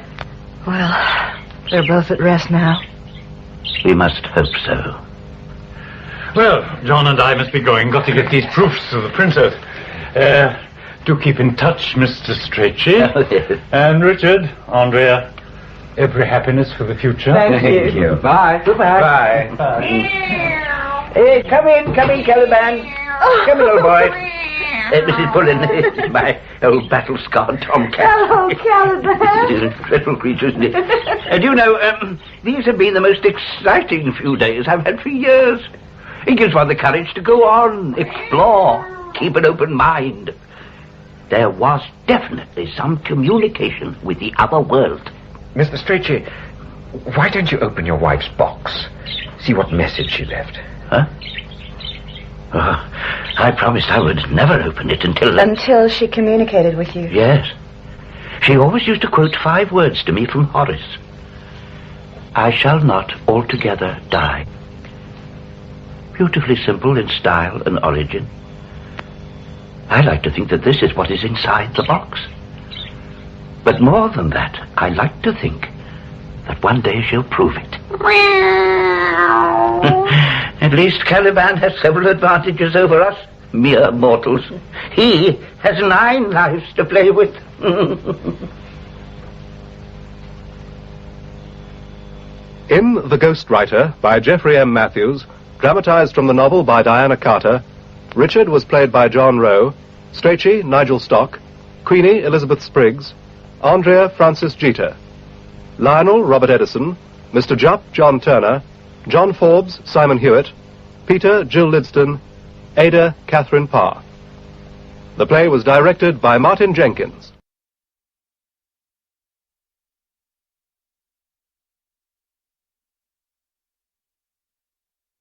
Well, they're both at rest now. We must hope so. Well, John and I must be going. Got to get these proofs to the printer. Do keep in touch, Mr. Strachey. And Richard, Andrea, every happiness for the future. Thank you. Bye. Goodbye. Bye. Hey, come in, Caliban. Come in, old boy. Mrs. Pullen, my old battle-scarred tomcat. Hello, Caliban. Dreadful creature, isn't it? Do you know, these have been the most exciting few days I've had for years. It gives one the courage to go on, explore, keep an open mind. There was definitely some communication with the other world. Mr. Strachey, why don't you open your wife's box? See what message she left. Huh? Oh, I promised I would never open it until... Until she communicated with you. Yes. She always used to quote 5 words to me from Horace. I shall not altogether die. Beautifully simple in style and origin. I like to think that this is what is inside the box. But more than that, I like to think that one day she'll prove it. At least Caliban has several advantages over us, mere mortals. He has 9 lives to play with. In The Ghostwriter by Geoffrey M. Matthews, dramatised from the novel by Diana Carter, Richard was played by John Rowe, Strachey, Nigel Stock, Queenie, Elizabeth Spriggs, Andrea, Francis Jeater, Lionel, Robert Eddison, Mr. Jupp, John Turner, John Forbes, Simon Hewitt, Peter, Jill Lidstone, Ada, Katherine Parr. The play was directed by Martin Jenkins.